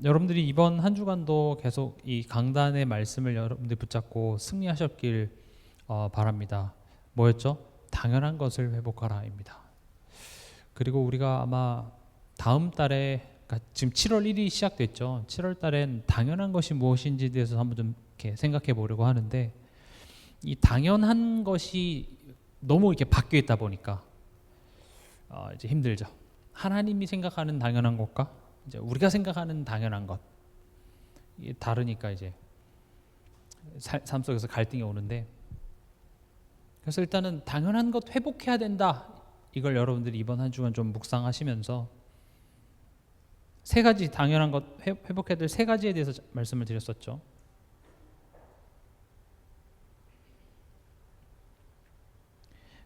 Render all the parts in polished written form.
여러분들이 이번 한 주간도 계속 이 강단의 말씀을 여러분들이 붙잡고 승리하셨길 바랍니다. 뭐였죠? 당연한 것을 회복하라입니다. 그리고 우리가 아마 다음 달에, 그러니까 지금 7월 1일이 시작됐죠. 7월 달엔 당연한 것이 무엇인지에 대해서 한번 좀 이렇게 생각해 보려고 하는데, 이 당연한 것이 너무 이렇게 바뀌어 있다 보니까 이제 힘들죠. 하나님이 생각하는 당연한 것과 이제 우리가 생각하는 당연한 것, 이게 다르니까 이제 삶 속에서 갈등이 오는데, 그래서 일단은 당연한 것 회복해야 된다, 이걸 여러분들이 이번 한 주간 좀 묵상하시면서 세 가지 당연한 것 회복해야 될 세 가지에 대해서 말씀을 드렸었죠.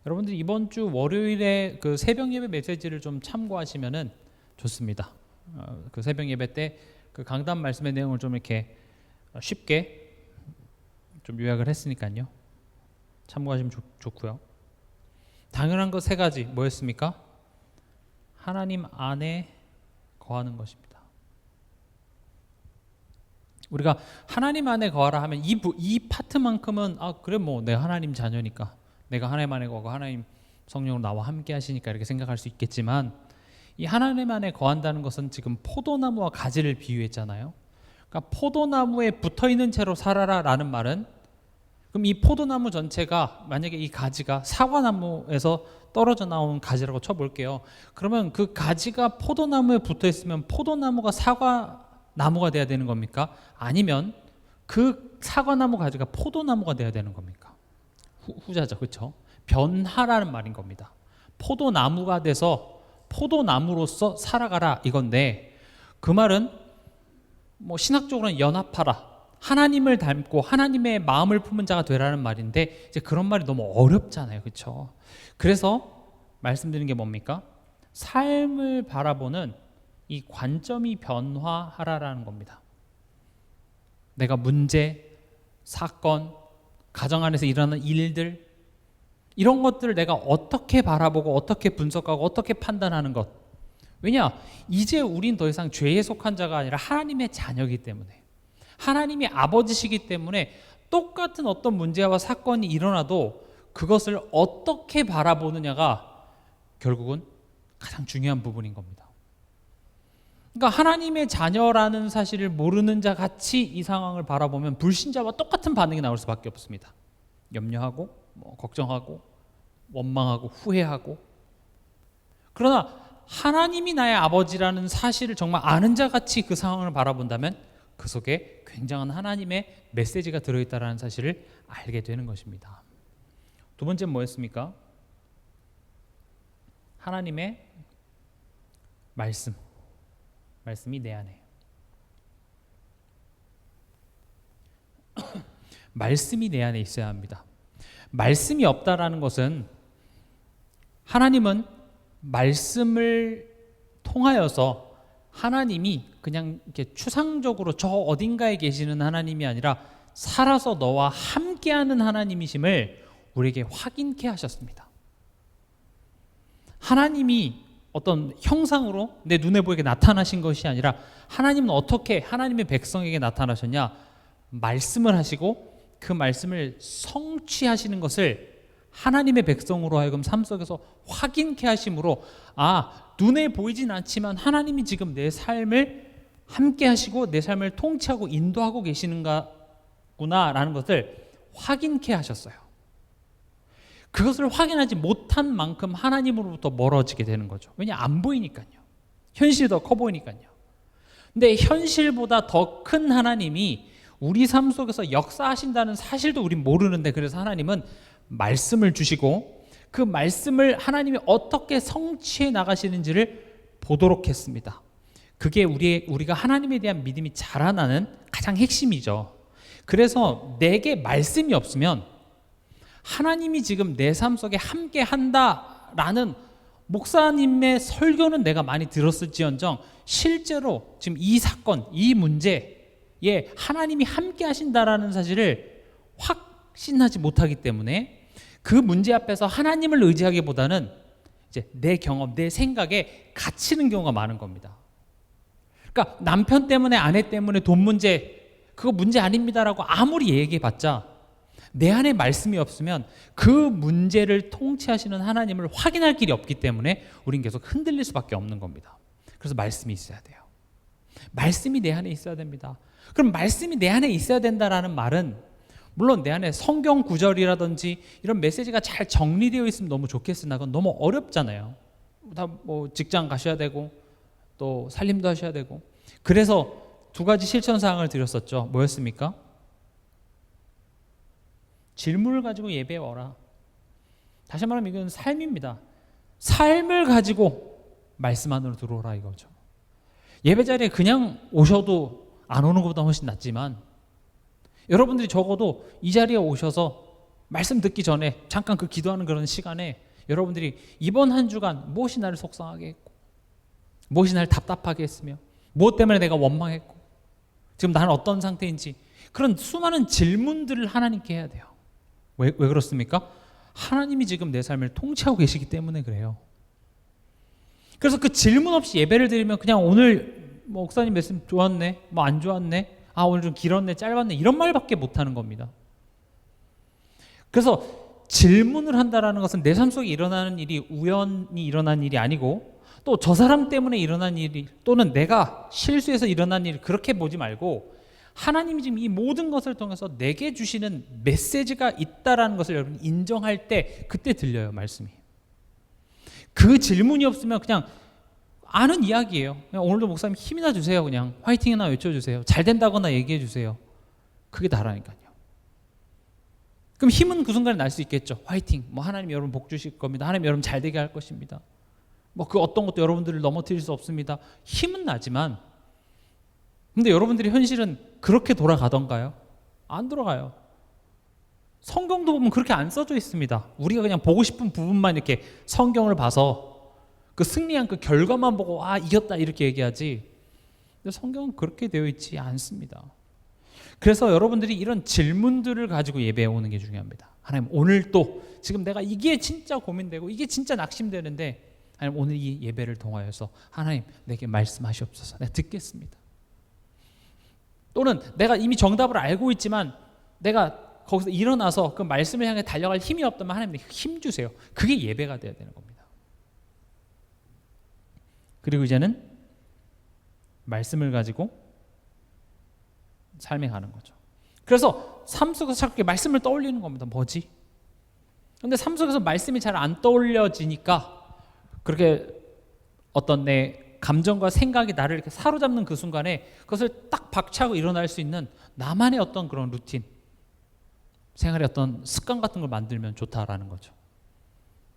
여러분들 이번 주 월요일에 그 새벽 예배 메시지를 좀 참고하시면은 좋습니다. 그 새벽 예배 때 그 강단 말씀의 내용을 좀 이렇게 쉽게 좀 요약을 했으니까요. 참고하시면 좋고요. 당연한 것 세 가지 뭐였습니까? 하나님 안에 거하는 것입니다. 우리가 하나님 안에 거하라 하면 이 파트만큼은 그래 뭐 내가 하나님 자녀니까, 내가 하나님 안에 거하고 하나님 성령으로 나와 함께 하시니까 이렇게 생각할 수 있겠지만, 이 하나님 안에 거한다는 것은 지금 포도나무와 가지를 비유했잖아요. 그러니까 포도나무에 붙어있는 채로 살아라 라는 말은, 그럼 이 포도나무 전체가 만약에 이 가지가 사과나무에서 떨어져 나온 가지라고 쳐볼게요. 그러면 그 가지가 포도나무에 붙어있으면 포도나무가 사과나무가 돼야 되는 겁니까? 아니면 그 사과나무 가지가 포도나무가 돼야 되는 겁니까? 후자죠, 그렇죠? 변화라는 말인 겁니다. 포도나무가 돼서 포도나무로서 살아가라 이건데, 그 말은 뭐 신학적으로는 연합하라, 하나님을 닮고 하나님의 마음을 품은 자가 되라는 말인데, 이제 그런 말이 너무 어렵잖아요, 그렇죠? 그래서 말씀드리는 게 뭡니까? 삶을 바라보는 이 관점이 변화하라라는 겁니다. 내가 문제, 사건, 가정 안에서 일어나는 일들, 이런 것들을 내가 어떻게 바라보고 어떻게 분석하고 어떻게 판단하는 것. 왜냐? 이제 우린 더 이상 죄에 속한 자가 아니라 하나님의 자녀이기 때문에, 하나님이 아버지시기 때문에 똑같은 어떤 문제와 사건이 일어나도 그것을 어떻게 바라보느냐가 결국은 가장 중요한 부분인 겁니다. 그러니까 하나님의 자녀라는 사실을 모르는 자 같이 이 상황을 바라보면 불신자와 똑같은 반응이 나올 수밖에 없습니다. 염려하고 걱정하고 원망하고 후회하고. 그러나 하나님이 나의 아버지라는 사실을 정말 아는 자 같이 그 상황을 바라본다면 그 속에 굉장한 하나님의 메시지가 들어있다는 사실을 알게 되는 것입니다. 두 번째는 뭐였습니까? 하나님의 말씀이 내 안에. 말씀이 내 안에 있어야 합니다. 말씀이 없다라는 것은, 하나님은 말씀을 통하여서 하나님이 그냥 이렇게 추상적으로 저 어딘가에 계시는 하나님이 아니라 살아서 너와 함께하는 하나님이심을 우리에게 확인케 하셨습니다. 하나님이 어떤 형상으로 내 눈에 보이게 나타나신 것이 아니라, 하나님은 어떻게 하나님의 백성에게 나타나셨냐? 말씀을 하시고 그 말씀을 성취하시는 것을 하나님의 백성으로 하여금 삶 속에서 확인케 하심으로, 눈에 보이진 않지만 하나님이 지금 내 삶을 함께 하시고 내 삶을 통치하고 인도하고 계시는구나라는 것을 확인케 하셨어요. 그것을 확인하지 못한 만큼 하나님으로부터 멀어지게 되는 거죠. 왜냐? 안 보이니까요. 현실이 더 커 보이니까요. 근데 현실보다 더 큰 하나님이 우리 삶 속에서 역사하신다는 사실도 우린 모르는데, 그래서 하나님은 말씀을 주시고 그 말씀을 하나님이 어떻게 성취해 나가시는지를 보도록 했습니다. 그게 우리가 하나님에 대한 믿음이 자라나는 가장 핵심이죠. 그래서 내게 말씀이 없으면 하나님이 지금 내 삶 속에 함께 한다라는 목사님의 설교는 내가 많이 들었을지언정, 실제로 지금 이 사건, 이 문제에 하나님이 함께 하신다라는 사실을 확신하지 못하기 때문에 그 문제 앞에서 하나님을 의지하기보다는 이제 내 경험, 내 생각에 갇히는 경우가 많은 겁니다. 그러니까 남편 때문에 아내 때문에 돈 문제 그거 문제 아닙니다라고 아무리 얘기해봤자 내 안에 말씀이 없으면 그 문제를 통치하시는 하나님을 확인할 길이 없기 때문에 우린 계속 흔들릴 수밖에 없는 겁니다. 그래서 말씀이 있어야 돼요. 말씀이 내 안에 있어야 됩니다. 그럼 말씀이 내 안에 있어야 된다라는 말은 물론 내 안에 성경 구절이라든지 이런 메시지가 잘 정리되어 있으면 너무 좋겠으나 그건 너무 어렵잖아요. 다 뭐 직장 가셔야 되고 또 살림도 하셔야 되고. 그래서 두 가지 실천 사항을 드렸었죠. 뭐였습니까? 질문을 가지고 예배에 와라. 다시 말하면 이건 삶입니다. 삶을 가지고 말씀 안으로 들어오라 이거죠. 예배 자리에 그냥 오셔도 안 오는 것보다 훨씬 낫지만 여러분들이 적어도 이 자리에 오셔서 말씀 듣기 전에 잠깐 그 기도하는 그런 시간에 여러분들이 이번 한 주간 무엇이 나를 속상하게 했고 무엇이 나를 답답하게 했으며 무엇 때문에 내가 원망했고 지금 나는 어떤 상태인지 그런 수많은 질문들을 하나님께 해야 돼요. 왜 그렇습니까? 하나님이 지금 내 삶을 통치하고 계시기 때문에 그래요. 그래서 그 질문 없이 예배를 드리면 그냥 오늘 뭐 목사님 말씀 좋았네, 뭐 안 좋았네, 아 오늘 좀 길었네, 짧았네 이런 말밖에 못하는 겁니다. 그래서 질문을 한다라는 것은 내 삶 속에 일어나는 일이 우연히 일어난 일이 아니고 또 저 사람 때문에 일어난 일이 또는 내가 실수해서 일어난 일 그렇게 보지 말고 하나님이 지금 이 모든 것을 통해서 내게 주시는 메시지가 있다라는 것을 여러분 인정할 때 그때 들려요 말씀이. 그 질문이 없으면 그냥 아는 이야기예요. 그냥 오늘도 목사님 힘이나 주세요. 그냥 화이팅이나 외쳐주세요. 잘 된다거나 얘기해 주세요. 그게 다라니까요. 그럼 힘은 그 순간에 날 수 있겠죠. 화이팅. 뭐 하나님 여러분 복 주실 겁니다. 하나님 여러분 잘 되게 할 것입니다. 뭐 그 어떤 것도 여러분들을 넘어뜨릴 수 없습니다. 힘은 나지만 근데 여러분들이 현실은 그렇게 돌아가던가요? 안 돌아가요. 성경도 보면 그렇게 안 써져 있습니다. 우리가 그냥 보고 싶은 부분만 이렇게 성경을 봐서 그 승리한 그 결과만 보고 아 이겼다 이렇게 얘기하지. 근데 성경은 그렇게 되어 있지 않습니다. 그래서 여러분들이 이런 질문들을 가지고 예배에 오는 게 중요합니다. 하나님 오늘 또 지금 내가 이게 진짜 고민되고 이게 진짜 낙심되는데 하나님 오늘 이 예배를 통하여서 하나님 내게 말씀하시옵소서. 내가 듣겠습니다. 또는 내가 이미 정답을 알고 있지만 내가 거기서 일어나서 그 말씀을 향해 달려갈 힘이 없다면 하나님 힘 주세요. 그게 예배가 돼야 되는 겁니다. 그리고 이제는 말씀을 가지고 삶에 가는 거죠. 그래서 삶 속에서 자꾸 말씀을 떠올리는 겁니다. 뭐지? 근데 삶 속에서 말씀이 잘 안 떠올려지니까 그렇게 어떤 내 감정과 생각이 나를 이렇게 사로잡는 그 순간에 그것을 딱 박차고 일어날 수 있는 나만의 어떤 그런 루틴, 생활의 어떤 습관 같은 걸 만들면 좋다라는 거죠.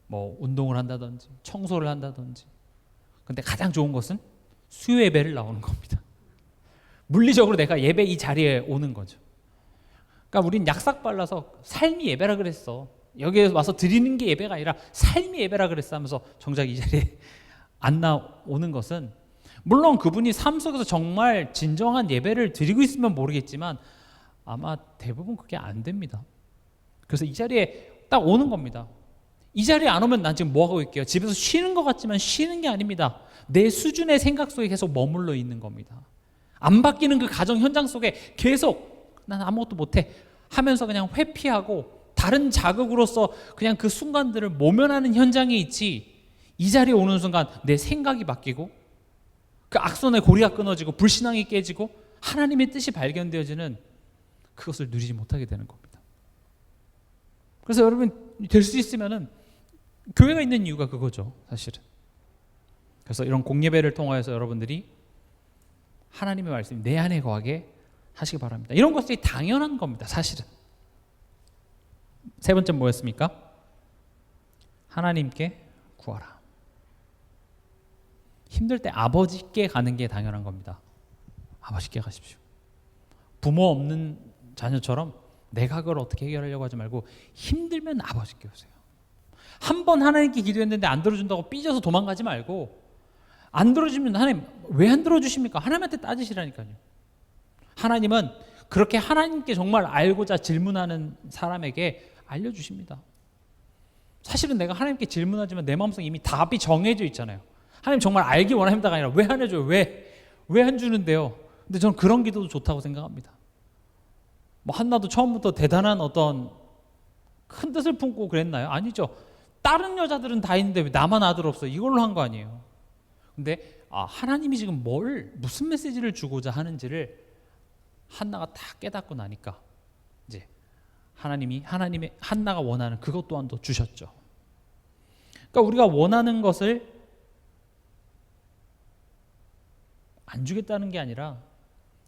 뭐 운동을 한다든지 청소를 한다든지. 근데 가장 좋은 것은 수요 예배를 나오는 겁니다. 물리적으로 내가 예배 이 자리에 오는 거죠. 그러니까 우린 약삭 발라서 삶이 예배라 그랬어. 여기에 와서 드리는 게 예배가 아니라 삶이 예배라 그랬어 하면서 정작 이 자리에 안 나오는 것은 물론 그분이 삶 속에서 정말 진정한 예배를 드리고 있으면 모르겠지만 아마 대부분 그게 안 됩니다. 그래서 이 자리에 딱 오는 겁니다. 이 자리에 안 오면 난 지금 뭐 하고 있게요? 집에서 쉬는 것 같지만 쉬는 게 아닙니다. 내 수준의 생각 속에 계속 머물러 있는 겁니다. 안 바뀌는 그 가정 현장 속에 계속 난 아무것도 못해 하면서 그냥 회피하고 다른 자극으로서 그냥 그 순간들을 모면하는 현장에 있지 이 자리에 오는 순간 내 생각이 바뀌고 그 악선의 고리가 끊어지고 불신앙이 깨지고 하나님의 뜻이 발견되어지는 그것을 누리지 못하게 되는 겁니다. 그래서 여러분 될 수 있으면은 교회가 있는 이유가 그거죠, 사실은. 그래서 이런 공예배를 통하여서 여러분들이 하나님의 말씀이 내 안에 거하게 하시기 바랍니다. 이런 것들이 당연한 겁니다, 사실은. 세 번째 뭐였습니까? 하나님께 구하라. 힘들 때 아버지께 가는 게 당연한 겁니다. 아버지께 가십시오. 부모 없는 자녀처럼 내가 그걸 어떻게 해결하려고 하지 말고 힘들면 아버지께 오세요. 한 번 하나님께 기도했는데 안 들어준다고 삐져서 도망가지 말고 안 들어주면 하나님 왜 안 들어주십니까? 하나님한테 따지시라니까요. 하나님은 그렇게 하나님께 정말 알고자 질문하는 사람에게 알려주십니다. 사실은 내가 하나님께 질문하지만 내 마음속에 이미 답이 정해져 있잖아요. 하나님 정말 알기 원합니다가 아니라 왜 안 해줘요? 왜 안 주는데요? 근데 저는 그런 기도도 좋다고 생각합니다. 뭐 한나도 처음부터 대단한 어떤 큰 뜻을 품고 그랬나요? 아니죠. 다른 여자들은 다 있는데 왜 나만 아들 없어? 이걸로 한 거 아니에요. 근데 하나님이 지금 무슨 메시지를 주고자 하는지를 한나가 다 깨닫고 나니까 이제 하나님의 한나가 원하는 그것 또한도 주셨죠. 그러니까 우리가 원하는 것을 안 주겠다는 게 아니라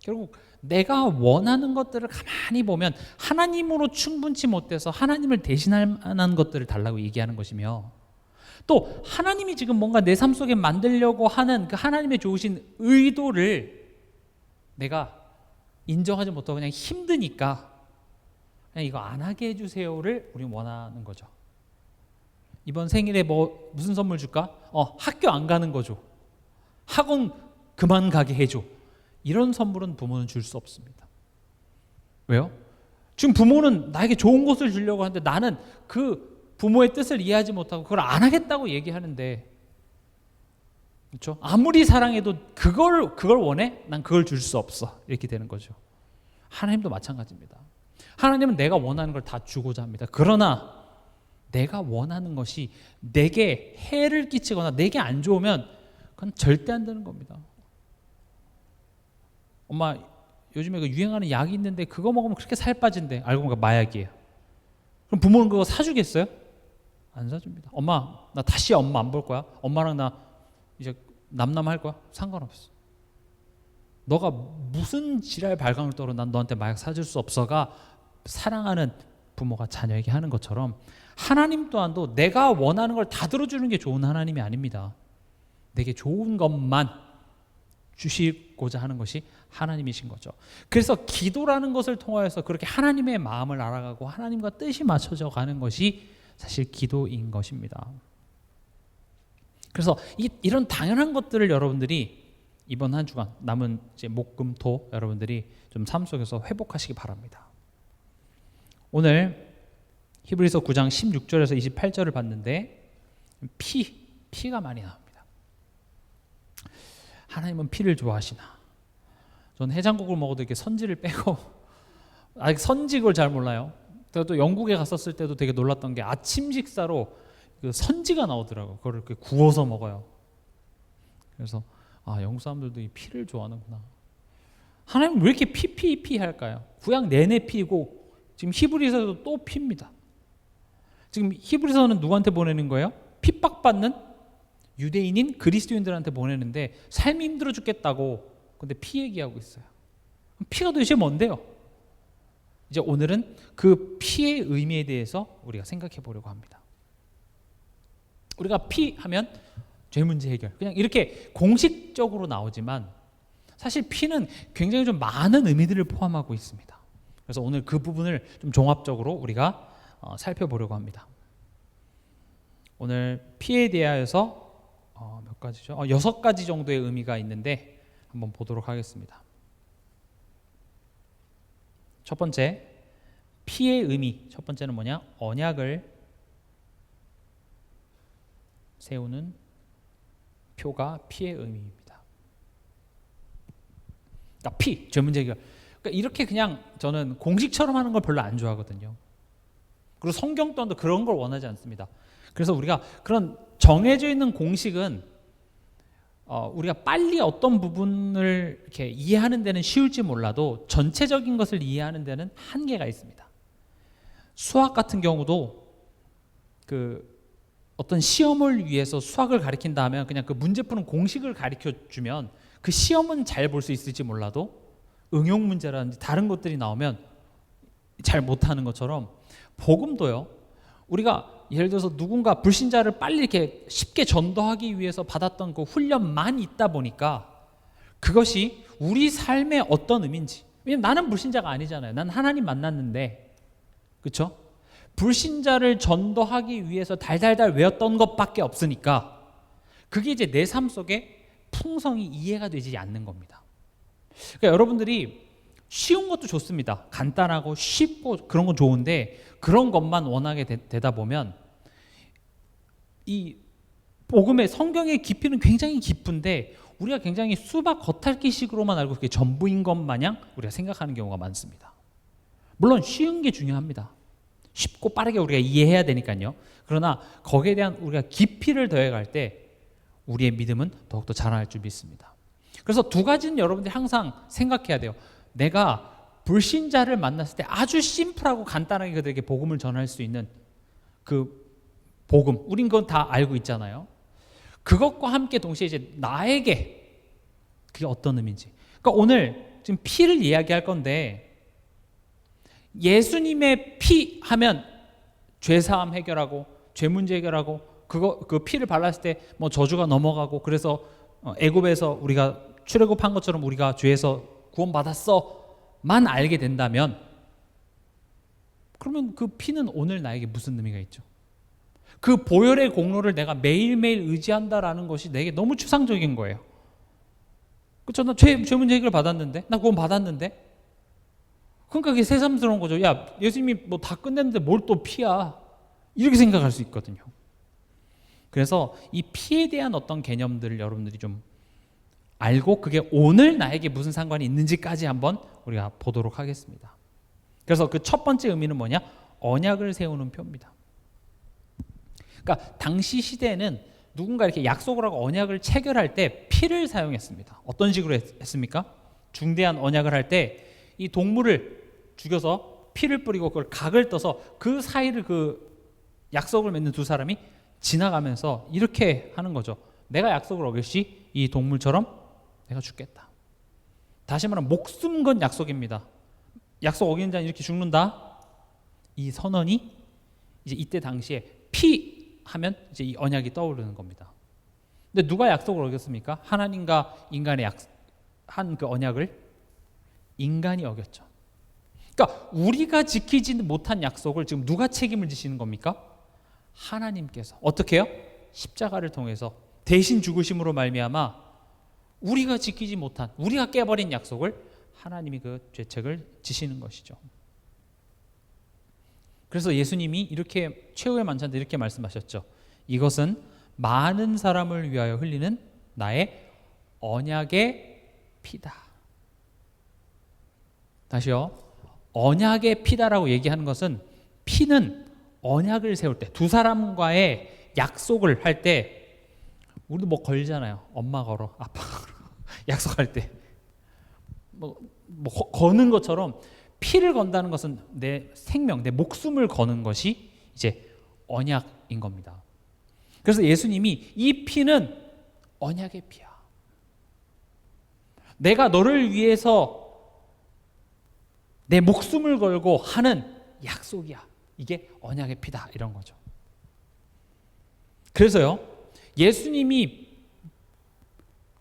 결국 내가 원하는 것들을 가만히 보면 하나님으로 충분치 못해서 하나님을 대신할 만한 것들을 달라고 얘기하는 것이며, 또 하나님이 지금 뭔가 내 삶 속에 만들려고 하는 그 하나님의 좋으신 의도를 내가 인정하지 못하고 그냥 힘드니까 그냥 이거 안 하게 해주세요를 우리는 원하는 거죠. 이번 생일에 무슨 선물 줄까? 학교 안 가는 거 줘. 학원 그만 가게 해줘. 이런 선물은 부모는 줄 수 없습니다. 왜요? 지금 부모는 나에게 좋은 것을 주려고 하는데 나는 그 부모의 뜻을 이해하지 못하고 그걸 안 하겠다고 얘기하는데, 그렇죠? 아무리 사랑해도 그걸 원해? 난 그걸 줄 수 없어. 이렇게 되는 거죠. 하나님도 마찬가지입니다. 하나님은 내가 원하는 걸 다 주고자 합니다. 그러나 내가 원하는 것이 내게 해를 끼치거나 내게 안 좋으면 그건 절대 안 되는 겁니다. 엄마 요즘에 그 유행하는 약이 있는데 그거 먹으면 그렇게 살 빠진대. 알고 보니까 마약이에요. 그럼 부모는 그거 사주겠어요? 안 사줍니다. 엄마 나 다시 엄마 안 볼 거야. 엄마랑 나 이제 남남할 거야. 상관없어. 너가 무슨 지랄 발광을 떨어 난 너한테 마약 사줄 수 없어가 사랑하는 부모가 자녀에게 하는 것처럼, 하나님 또한도 내가 원하는 걸 다 들어주는 게 좋은 하나님이 아닙니다. 내게 좋은 것만 주시고자 하는 것이 하나님이신 거죠. 그래서 기도라는 것을 통하여서 그렇게 하나님의 마음을 알아가고 하나님과 뜻이 맞춰져 가는 것이 사실 기도인 것입니다. 그래서 이런 당연한 것들을 여러분들이 이번 한 주간 남은 이제 목, 금, 토 여러분들이 좀 삶 속에서 회복하시기 바랍니다. 오늘 히브리서 9장 16절에서 28절을 봤는데 피가 많이 나옵니다. 하나님은 피를 좋아하시나? 전 해장국을 먹어도 이렇게 선지를 빼고 아직 선지를 잘 몰라요. 또 영국에 갔었을 때도 되게 놀랐던 게 아침 식사로 그 선지가 나오더라고요. 그걸 이렇게 구워서 먹어요. 그래서 영국 사람들도 이 피를 좋아하는구나. 하나님 왜 이렇게 피 할까요? 구약 내내 피고 지금 히브리서도 또 피입니다. 지금 히브리서는 누구한테 보내는 거예요? 핍박받는 유대인인 그리스도인들한테 보내는데 삶이 힘들어 죽겠다고 근데 피 얘기하고 있어요. 피가 도대체 뭔데요? 이제 오늘은 그 피의 의미에 대해서 우리가 생각해 보려고 합니다. 우리가 피 하면 죄 문제 해결 그냥 이렇게 공식적으로 나오지만 사실 피는 굉장히 좀 많은 의미들을 포함하고 있습니다. 그래서 오늘 그 부분을 좀 종합적으로 우리가 살펴보려고 합니다. 오늘 피에 대하여서 몇 가지죠? 6가지 정도의 의미가 있는데 한번 보도록 하겠습니다. 첫 번째, 피의 의미. 첫 번째는 뭐냐? 언약을 세우는 표가 피의 의미입니다. 그러니까 피, 죄 문제 해결. 그러니까 이렇게 그냥 저는 공식처럼 하는 걸 별로 안 좋아하거든요. 그리고 성경 또한 그런 걸 원하지 않습니다. 그래서 우리가 그런 정해져 있는 공식은 우리가 빨리 어떤 부분을 이렇게 이해하는 데는 쉬울지 몰라도 전체적인 것을 이해하는 데는 한계가 있습니다. 수학 같은 경우도 어떤 시험을 위해서 수학을 가르친다 하면 그냥 그 문제 푸는 공식을 가르쳐 주면 그 시험은 잘 볼 수 있을지 몰라도 응용 문제라든지 다른 것들이 나오면 잘 못하는 것처럼 복음도요. 우리가 예를 들어서 누군가 불신자를 빨리 이렇게 쉽게 전도하기 위해서 받았던 그 훈련만 있다 보니까 그것이 우리 삶의 어떤 의미인지, 왜냐면 나는 불신자가 아니잖아요. 난 하나님 만났는데, 그렇죠? 불신자를 전도하기 위해서 달달달 외웠던 것밖에 없으니까 그게 이제 내 삶 속에 풍성히 이해가 되지 않는 겁니다. 그러니까 여러분들이 쉬운 것도 좋습니다. 간단하고 쉽고 그런 건 좋은데 그런 것만 원하게 되다 보면 이 복음의 성경의 깊이는 굉장히 깊은데 우리가 굉장히 수박 겉핥기식으로만 알고 그게 전부인 것 마냥 우리가 생각하는 경우가 많습니다. 물론 쉬운 게 중요합니다. 쉽고 빠르게 우리가 이해해야 되니까요. 그러나 거기에 대한 우리가 깊이를 더해갈 때 우리의 믿음은 더욱더 자라날 줄 믿습니다. 그래서 두 가지는 여러분들이 항상 생각해야 돼요. 내가 불신자를 만났을 때 아주 심플하고 간단하게 그들에게 복음을 전할 수 있는 그 복음, 우린 그건 다 알고 있잖아요. 그것과 함께 동시에 이제 나에게 그게 어떤 의미인지. 그러니까 오늘 지금 피를 이야기할 건데 예수님의 피 하면 죄사함 해결하고 죄 문제 해결하고 그 피를 발랐을 때 뭐 저주가 넘어가고 그래서 애굽에서 우리가 출애굽한 것처럼 우리가 죄에서 구원받았어만 알게 된다면 그러면 그 피는 오늘 나에게 무슨 의미가 있죠? 그 보혈의 공로를 내가 매일매일 의지한다라는 것이 내게 너무 추상적인 거예요. 그렇죠? 나 죄 문제 해결 받았는데, 나 구원 받았는데. 그러니까 그게 새삼스러운 거죠. 야, 예수님이 뭐 다 끝냈는데 뭘 또 피야? 이렇게 생각할 수 있거든요. 그래서 이 피에 대한 어떤 개념들을 여러분들이 좀 알고 그게 오늘 나에게 무슨 상관이 있는지까지 한번 우리가 보도록 하겠습니다. 그래서 그 첫 번째 의미는 뭐냐? 언약을 세우는 표입니다. 그러니까 당시 시대에는 누군가 이렇게 약속을 하고 언약을 체결할 때 피를 사용했습니다. 어떤 식으로 했습니까? 중대한 언약을 할 때 이 동물을 죽여서 피를 뿌리고 그걸 각을 떠서 그 사이를 그 약속을 맺는 두 사람이 지나가면서 이렇게 하는 거죠. 내가 약속을 어길 시 이 동물처럼 내가 죽겠다. 다시 말하면 목숨 건 약속입니다. 약속 어기는 자는 이렇게 죽는다. 이 선언이 이제 이때 당시에 피 하면 이제 이 언약이 떠오르는 겁니다. 근데 누가 약속을 어겼습니까? 하나님과 인간의 한 그 언약을 인간이 어겼죠. 그러니까 우리가 지키지 못한 약속을 지금 누가 책임을 지시는 겁니까? 하나님께서 어떻게 해요? 십자가를 통해서 대신 죽으심으로 말미암아 우리가 지키지 못한, 우리가 깨버린 약속을 하나님이 그 죄책을 지시는 것이죠. 그래서 예수님이 이렇게 최후의 만찬 때 이렇게 말씀하셨죠. 이것은 많은 사람을 위하여 흘리는 나의 언약의 피다. 다시요. 언약의 피다라고 얘기하는 것은 피는 언약을 세울 때 두 사람과의 약속을 할 때 우리도 뭐 걸잖아요. 엄마 걸어, 아빠 걸어. 약속할 때 뭐 거는 것처럼 피를 건다는 것은 내 생명, 내 목숨을 거는 것이 이제 언약인 겁니다. 그래서 예수님이 이 피는 언약의 피야. 내가 너를 위해서 내 목숨을 걸고 하는 약속이야. 이게 언약의 피다. 이런 거죠. 그래서요, 예수님이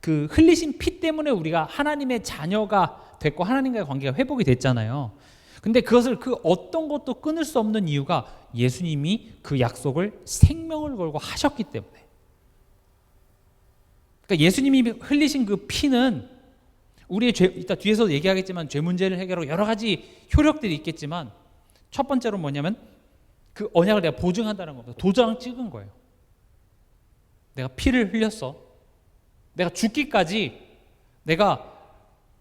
그 흘리신 피 때문에 우리가 하나님의 자녀가 됐고 하나님과의 관계가 회복이 됐잖아요. 근데 그것을 그 어떤 것도 끊을 수 없는 이유가 예수님이 그 약속을 생명을 걸고 하셨기 때문에. 그러니까 예수님이 흘리신 그 피는 우리의 죄, 이따 뒤에서 얘기하겠지만 죄 문제를 해결하고 여러 가지 효력들이 있겠지만 첫 번째로 뭐냐면 그 언약을 내가 보증한다는 겁니다. 도장 찍은 거예요. 내가 피를 흘렸어. 내가 죽기까지 내가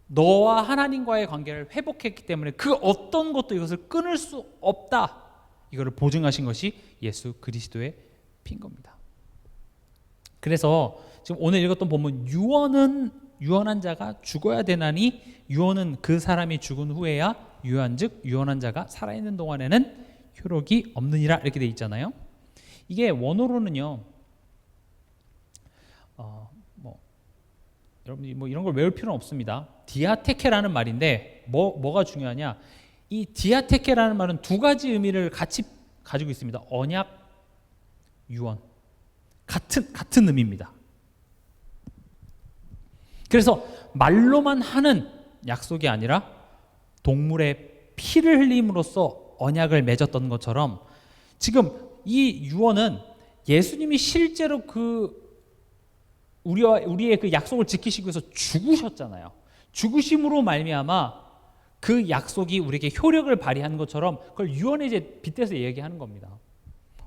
너와 하나님과의 관계를 회복했기 때문에 그 어떤 것도 이것을 끊을 수 없다. 이거를 보증하신 것이 예수 그리스도의 피인 겁니다. 그래서 지금 오늘 읽었던 본문 유언한 자가 죽어야 되나니 유언은 그 사람이 죽은 후에야 유언즉 유언한 자가 살아있는 동안에는 효력이 없느니라 이렇게 돼 있잖아요. 이게 원어로는요. 여러분이 뭐 이런 걸 외울 필요는 없습니다. 디아테케라는 말인데 뭐가 중요하냐? 이 디아테케라는 말은 두 가지 의미를 같이 가지고 있습니다. 언약, 유언 같은 의미입니다. 그래서 말로만 하는 약속이 아니라 동물의 피를 흘림으로써 언약을 맺었던 것처럼 지금 이 유언은 예수님이 실제로 우리의 그 약속을 지키시기 위해서 죽으셨잖아요. 죽으심으로 말미암아 그 약속이 우리에게 효력을 발휘한 것처럼 그걸 유언에 이제 빗대서 얘기하는 겁니다.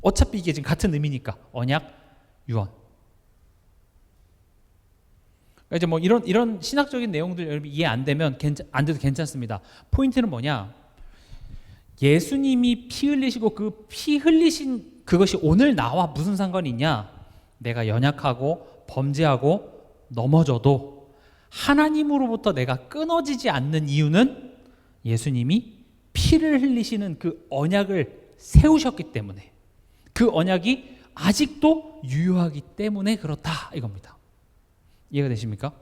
어차피 이게 지금 같은 의미니까 언약, 유언. 이제 뭐 이런 신학적인 내용들 여러분 이해 안 되면 안 돼도 괜찮습니다. 포인트는 뭐냐? 예수님이 피 흘리시고 그 피 흘리신 그것이 오늘 나와 무슨 상관이 있냐? 내가 연약하고 범죄하고 넘어져도 하나님으로부터 내가 끊어지지 않는 이유는 예수님이 피를 흘리시는 그 언약을 세우셨기 때문에, 그 언약이 아직도 유효하기 때문에 그렇다 이겁니다. 이해가 되십니까?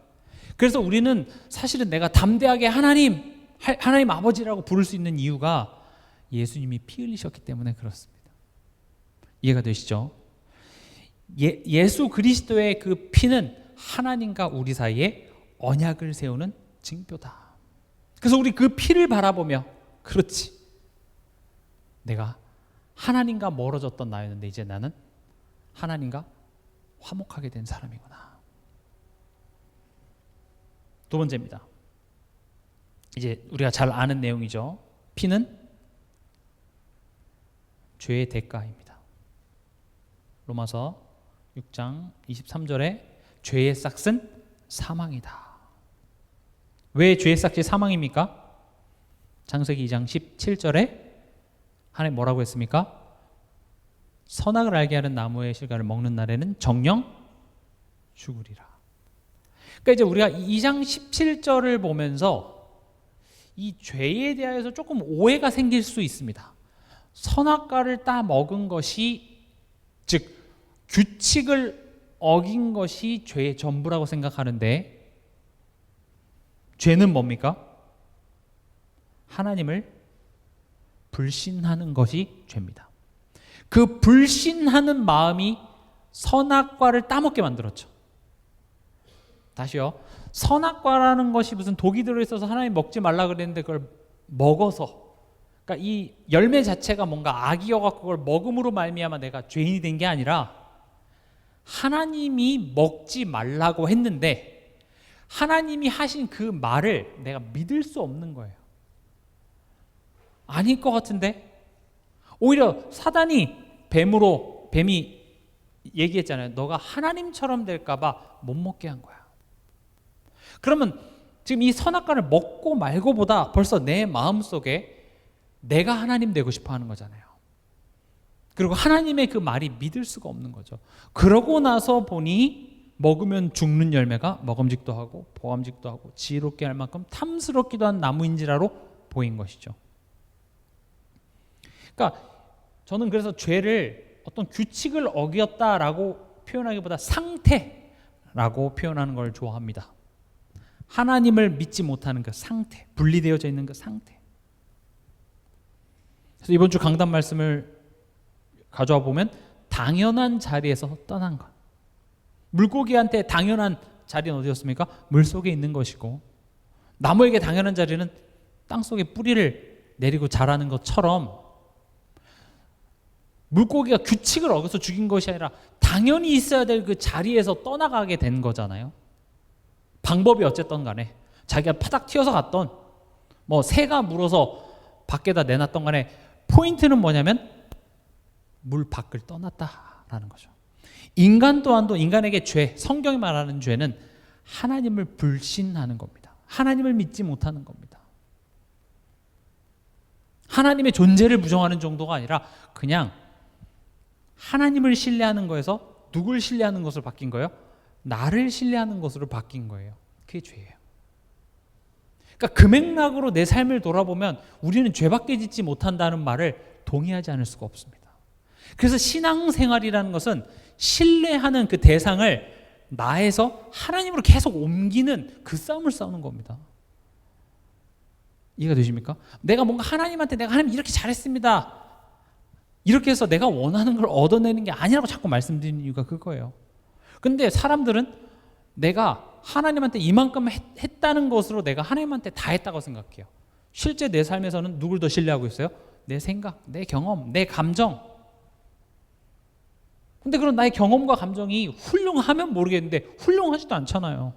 그래서 우리는 사실은 내가 담대하게 하나님 아버지라고 부를 수 있는 이유가 예수님이 피 흘리셨기 때문에 그렇습니다. 이해가 되시죠? 예수 그리스도의 그 피는 하나님과 우리 사이에 언약을 세우는 징표다. 그래서 우리 그 피를 바라보며, 그렇지, 내가 하나님과 멀어졌던 나였는데 이제 나는 하나님과 화목하게 된 사람이구나. 두 번째입니다. 이제 우리가 잘 아는 내용이죠. 피는 죄의 대가입니다. 로마서 6장 23절에 죄의 싹은 사망이다. 왜 죄의 싹이 사망입니까? 창세기 2장 17절에 하나님 뭐라고 했습니까? 선악을 알게 하는 나무의 실과를 먹는 날에는 정령 죽으리라. 그러니까 이제 우리가 2장 17절을 보면서 이 죄에 대하여서 조금 오해가 생길 수 있습니다. 선악과를 따 먹은 것이, 즉 규칙을 어긴 것이 죄의 전부라고 생각하는데, 죄는 뭡니까? 하나님을 불신하는 것이 죄입니다. 그 불신하는 마음이 선악과를 따먹게 만들었죠. 다시요. 선악과라는 것이 무슨 독이 들어있어서 하나님 먹지 말라 그랬는데 그걸 먹어서, 그러니까 이 열매 자체가 뭔가 악이어갖고 그걸 먹음으로 말미암아 내가 죄인이 된 게 아니라 하나님이 먹지 말라고 했는데 하나님이 하신 그 말을 내가 믿을 수 없는 거예요. 아닐 것 같은데? 오히려 뱀이 얘기했잖아요. 너가 하나님처럼 될까봐 못 먹게 한 거야. 그러면 지금 이 선악과를 먹고 말고보다 벌써 내 마음속에 내가 하나님 되고 싶어 하는 거잖아요. 그리고 하나님의 그 말이 믿을 수가 없는 거죠. 그러고 나서 보니 먹으면 죽는 열매가 먹음직도 하고 보암직도 하고 지혜롭게 할 만큼 탐스럽기도 한 나무인지라로 보인 것이죠. 그러니까 저는 그래서 죄를 어떤 규칙을 어겼다라고 표현하기보다 상태라고 표현하는 걸 좋아합니다. 하나님을 믿지 못하는 그 상태, 분리되어져 있는 그 상태. 그래서 이번 주 강단 말씀을 가져와 보면 당연한 자리에서 떠난 것. 물고기한테 당연한 자리는 어디였습니까? 물속에 있는 것이고, 나무에게 당연한 자리는 땅속에 뿌리를 내리고 자라는 것처럼 물고기가 규칙을 어겨서 죽인 것이 아니라 당연히 있어야 될 그 자리에서 떠나가게 된 거잖아요. 방법이 어쨌든 간에 자기가 파닥 튀어서 갔던, 뭐 새가 물어서 밖에다 내놨던 간에 포인트는 뭐냐면 물 밖을 떠났다라는 거죠. 인간 또한도 인간에게 죄, 성경이 말하는 죄는 하나님을 불신하는 겁니다. 하나님을 믿지 못하는 겁니다. 하나님의 존재를 부정하는 정도가 아니라 그냥 하나님을 신뢰하는 거에서 누굴 신뢰하는 것으로 바뀐 거예요? 나를 신뢰하는 것으로 바뀐 거예요. 그게 죄예요. 그러니까 그 맥락으로 내 삶을 돌아보면 우리는 죄밖에 짓지 못한다는 말을 동의하지 않을 수가 없습니다. 그래서 신앙생활이라는 것은 신뢰하는 그 대상을 나에서 하나님으로 계속 옮기는 그 싸움을 싸우는 겁니다. 이해가 되십니까? 내가 뭔가 하나님한테 내가 하나님 이렇게 잘했습니다, 이렇게 해서 내가 원하는 걸 얻어내는 게 아니라고 자꾸 말씀드리는 이유가 그거예요. 근데 사람들은 내가 하나님한테 이만큼 했다는 것으로 내가 하나님한테 다 했다고 생각해요. 실제 내 삶에서는 누굴 더 신뢰하고 있어요? 내 생각, 내 경험, 내 감정. 근데 그런 나의 경험과 감정이 훌륭하면 모르겠는데 훌륭하지도 않잖아요.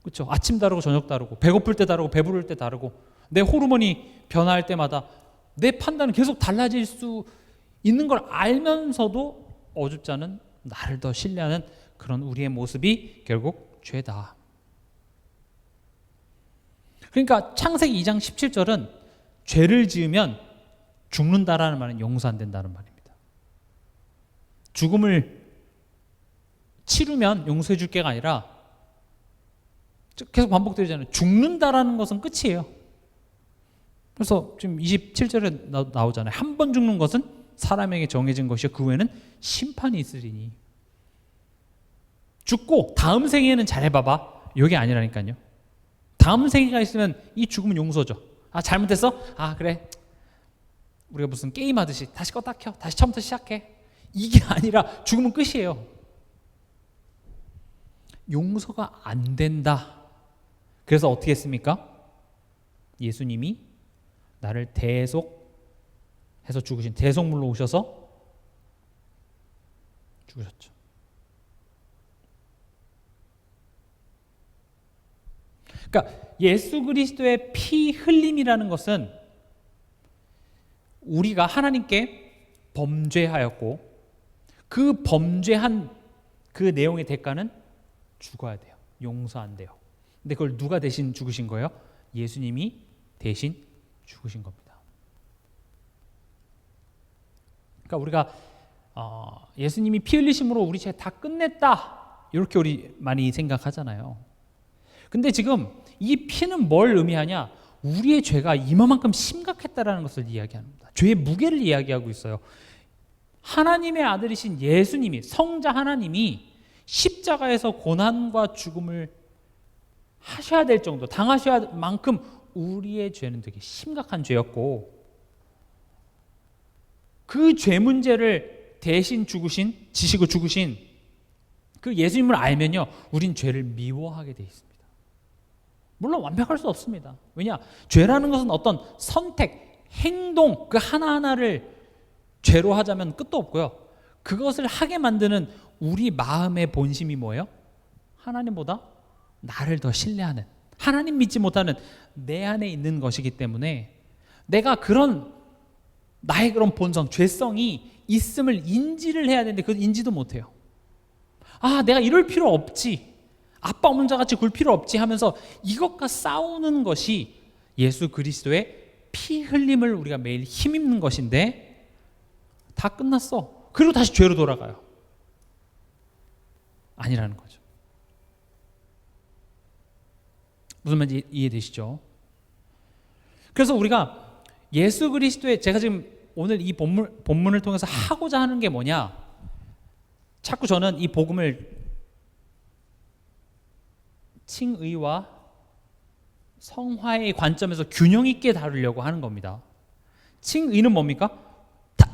그렇죠? 아침 다르고 저녁 다르고, 배고플 때 다르고 배부를 때 다르고, 내 호르몬이 변화할 때마다 내 판단은 계속 달라질 수 있는 걸 알면서도 어줍지 않은 나를 더 신뢰하는 그런 우리의 모습이 결국 죄다. 그러니까 창세기 2장 17절은 죄를 지으면 죽는다라는 말은 용서 안 된다는 말입니다. 죽음을 치르면 용서해 줄 게가 아니라 계속 반복되잖아요. 죽는다라는 것은 끝이에요. 그래서 지금 27절에 나오잖아요. 한 번 죽는 것은 사람에게 정해진 것이요 그 후에는 심판이 있으리니. 죽고 다음 생에는 잘해봐봐. 이게 아니라니까요. 다음 생애가 있으면 이 죽음은 용서죠. 아 잘못했어? 아 그래. 우리가 무슨 게임 하듯이 다시 껐다 켜. 다시 처음부터 시작해. 이게 아니라 죽음은 끝이에요. 용서가 안 된다. 그래서 어떻게 했습니까? 예수님이 나를 대속해서 죽으신 대속물로 오셔서 죽으셨죠. 그러니까 예수 그리스도의 피 흘림이라는 것은 우리가 하나님께 범죄하였고 그 범죄한 그 내용의 대가는 죽어야 돼요. 용서 안 돼요. 근데 그걸 누가 대신 죽으신 거예요? 예수님이 대신 죽으신 겁니다. 그러니까 우리가 예수님이 피 흘리심으로 우리 죄 다 끝냈다 이렇게 우리 많이 생각하잖아요. 근데 지금 이 피는 뭘 의미하냐? 우리의 죄가 이만큼 심각했다라는 것을 이야기합니다. 죄의 무게를 이야기하고 있어요. 하나님의 아들이신 예수님이, 성자 하나님이 십자가에서 고난과 죽음을 하셔야 될 정도, 당하셔야 할 만큼 우리의 죄는 되게 심각한 죄였고 그 죄 문제를 대신 지시고 죽으신 그 예수님을 알면요 우린 죄를 미워하게 돼 있습니다. 물론 완벽할 수 없습니다. 왜냐? 죄라는 것은 어떤 선택, 행동 그 하나하나를 죄로 하자면 끝도 없고요. 그것을 하게 만드는 우리 마음의 본심이 뭐예요? 하나님보다 나를 더 신뢰하는, 하나님 믿지 못하는 내 안에 있는 것이기 때문에 내가 그런 나의 그런 본성, 죄성이 있음을 인지를 해야 되는데 그 인지도 못해요. 아, 내가 이럴 필요 없지. 아빠 없는 자같이 굴 필요 없지 하면서 이것과 싸우는 것이 예수 그리스도의 피 흘림을 우리가 매일 힘입는 것인데 다 끝났어. 그리고 다시 죄로 돌아가요. 아니라는 거죠. 무슨 말인지 이해되시죠? 그래서 우리가 예수 그리스도의 제가 지금 오늘 이 본문을 통해서 하고자 하는 게 뭐냐? 자꾸 저는 이 복음을 칭의와 성화의 관점에서 균형 있게 다루려고 하는 겁니다. 칭의는 뭡니까?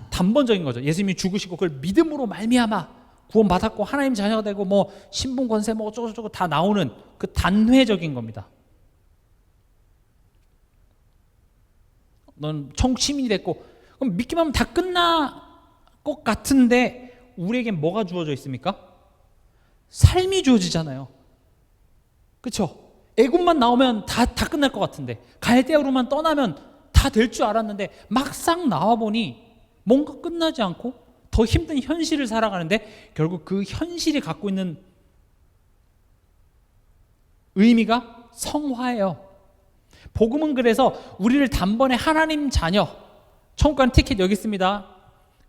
단번적인 거죠. 예수님이 죽으시고 그걸 믿음으로 말미암아 구원받았고 하나님 자녀가 되고 뭐 신분 권세 뭐 어쩌고저쩌고 다 나오는 그 단회적인 겁니다. 넌 천국 시민이 됐고 그럼 믿기만 하면 다 끝날 것 같은데 우리에겐 뭐가 주어져 있습니까? 삶이 주어지잖아요. 그렇죠? 애굽만 나오면 다 끝날 것 같은데 갈대아로만 떠나면 다 될 줄 알았는데 막상 나와보니 뭔가 끝나지 않고 더 힘든 현실을 살아가는데 결국 그 현실이 갖고 있는 의미가 성화예요. 복음은 그래서 우리를 단번에 하나님 자녀, 천국 가는 티켓 여기 있습니다.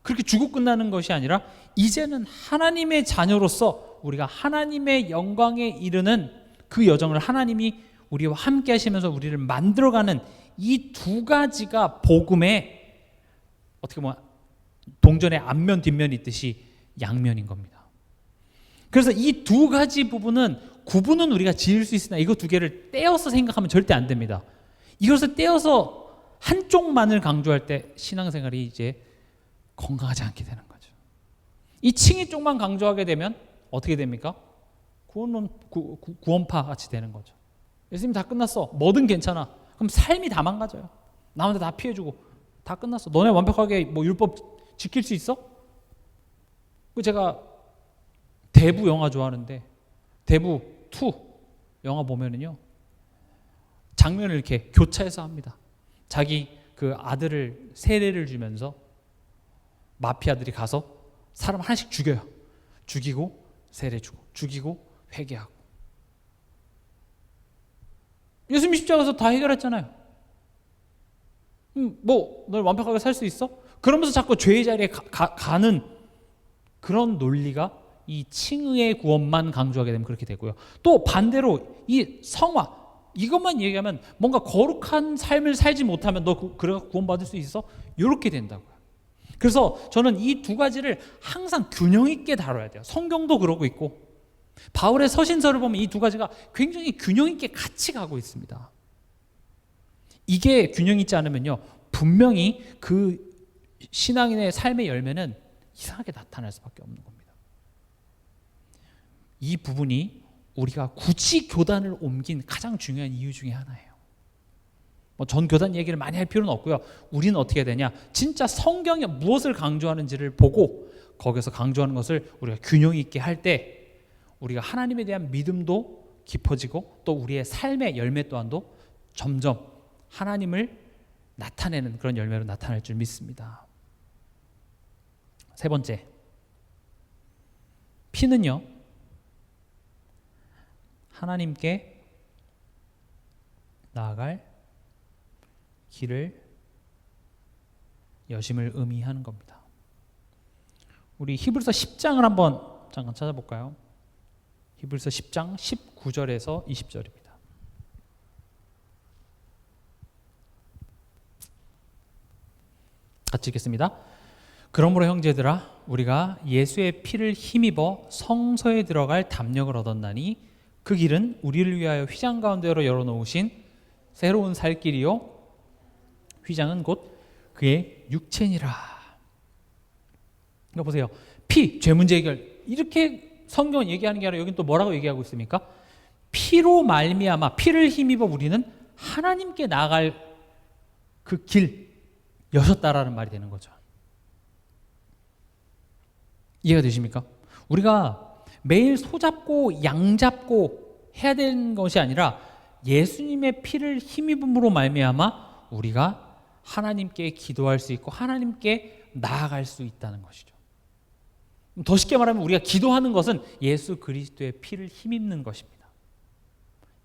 그렇게 주고 끝나는 것이 아니라 이제는 하나님의 자녀로서 우리가 하나님의 영광에 이르는 그 여정을 하나님이 우리와 함께 하시면서 우리를 만들어가는 이 두 가지가 복음의 어떻게 보면 동전의 앞면 뒷면이 있듯이 양면인 겁니다. 그래서 이 두 가지 부분은 구분은 우리가 지을 수 있으나 이거 두 개를 떼어서 생각하면 절대 안 됩니다. 이것을 떼어서 한쪽만을 강조할 때 신앙생활이 이제 건강하지 않게 되는 거죠. 이 칭의 쪽만 강조하게 되면 어떻게 됩니까? 구원파 같이 되는 거죠. 예수님 다 끝났어. 뭐든 괜찮아. 그럼 삶이 다 망가져요. 남한테 다 피해주고 다 끝났어. 너네 완벽하게 뭐 율법 지킬 수 있어? 제가 대부 영화 좋아하는데 대부 2 영화 보면은요 장면을 이렇게 교차해서 합니다. 자기 그 아들을 세례를 주면서 마피아들이 가서 사람 하나씩 죽여요. 죽이고 세례 주고 죽이고 회개하고 예수님 십자가에서 다 해결했잖아요. 뭐 널 완벽하게 살 수 있어? 그러면서 자꾸 죄의 자리에 가는 그런 논리가 이 칭의의 구원만 강조하게 되면 그렇게 되고요. 또 반대로 이 성화 이것만 얘기하면 뭔가 거룩한 삶을 살지 못하면 너 그래 구원받을 수 있어? 이렇게 된다고요. 그래서 저는 이 두 가지를 항상 균형 있게 다뤄야 돼요. 성경도 그러고 있고 바울의 서신서를 보면 이 두 가지가 굉장히 균형 있게 같이 가고 있습니다. 이게 균형 있지 않으면요 분명히 그 신앙인의 삶의 열매는 이상하게 나타날 수밖에 없는 겁니다. 이 부분이 우리가 굳이 교단을 옮긴 가장 중요한 이유 중에 하나예요. 뭐 전 교단 얘기를 많이 할 필요는 없고요. 우리는 어떻게 해야 되냐? 진짜 성경에 무엇을 강조하는지를 보고 거기서 강조하는 것을 우리가 균형 있게 할 때 우리가 하나님에 대한 믿음도 깊어지고 또 우리의 삶의 열매 또한도 점점 하나님을 나타내는 그런 열매로 나타날 줄 믿습니다. 세 번째, 피는요 하나님께 나아갈 길을 여심을 의미하는 겁니다. 우리 히브리서 10장을 한번 잠깐 찾아볼까요? 히브리서 10장 19절에서 20절입니다. 같이 읽겠습니다. 그러므로 형제들아 우리가 예수의 피를 힘입어 성소에 들어갈 담력을 얻었나니 그 길은 우리를 위하여 휘장 가운데로 열어놓으신 새로운 살 길이요 휘장은 곧 그의 육체니라. 그러니까 보세요. 피, 죄 문제 해결 이렇게 성경은 얘기하는 게 아니라 여긴 또 뭐라고 얘기하고 있습니까? 피로 말미암아 피를 힘입어 우리는 하나님께 나아갈 그 길 여셨다라는 말이 되는 거죠. 이해가 되십니까? 우리가 매일 소잡고 양잡고 해야 되는 것이 아니라 예수님의 피를 힘입음으로 말미암아 우리가 하나님께 기도할 수 있고 하나님께 나아갈 수 있다는 것이죠. 더 쉽게 말하면 우리가 기도하는 것은 예수 그리스도의 피를 힘입는 것입니다.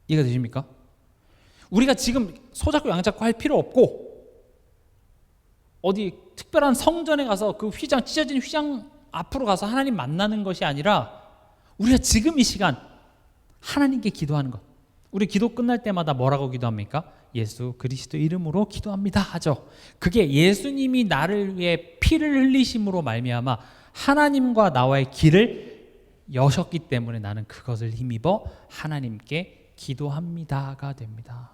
이해가 되십니까? 우리가 지금 소잡고 양잡고 할 필요 없고 어디 특별한 성전에 가서 그 휘장 찢어진 휘장 앞으로 가서 하나님 만나는 것이 아니라 우리가 지금 이 시간 하나님께 기도하는 것. 우리 기도 끝날 때마다 뭐라고 기도합니까? 예수 그리스도 이름으로 기도합니다 하죠. 그게 예수님이 나를 위해 피를 흘리심으로 말미암아 하나님과 나와의 길을 여셨기 때문에 나는 그것을 힘입어 하나님께 기도합니다가 됩니다.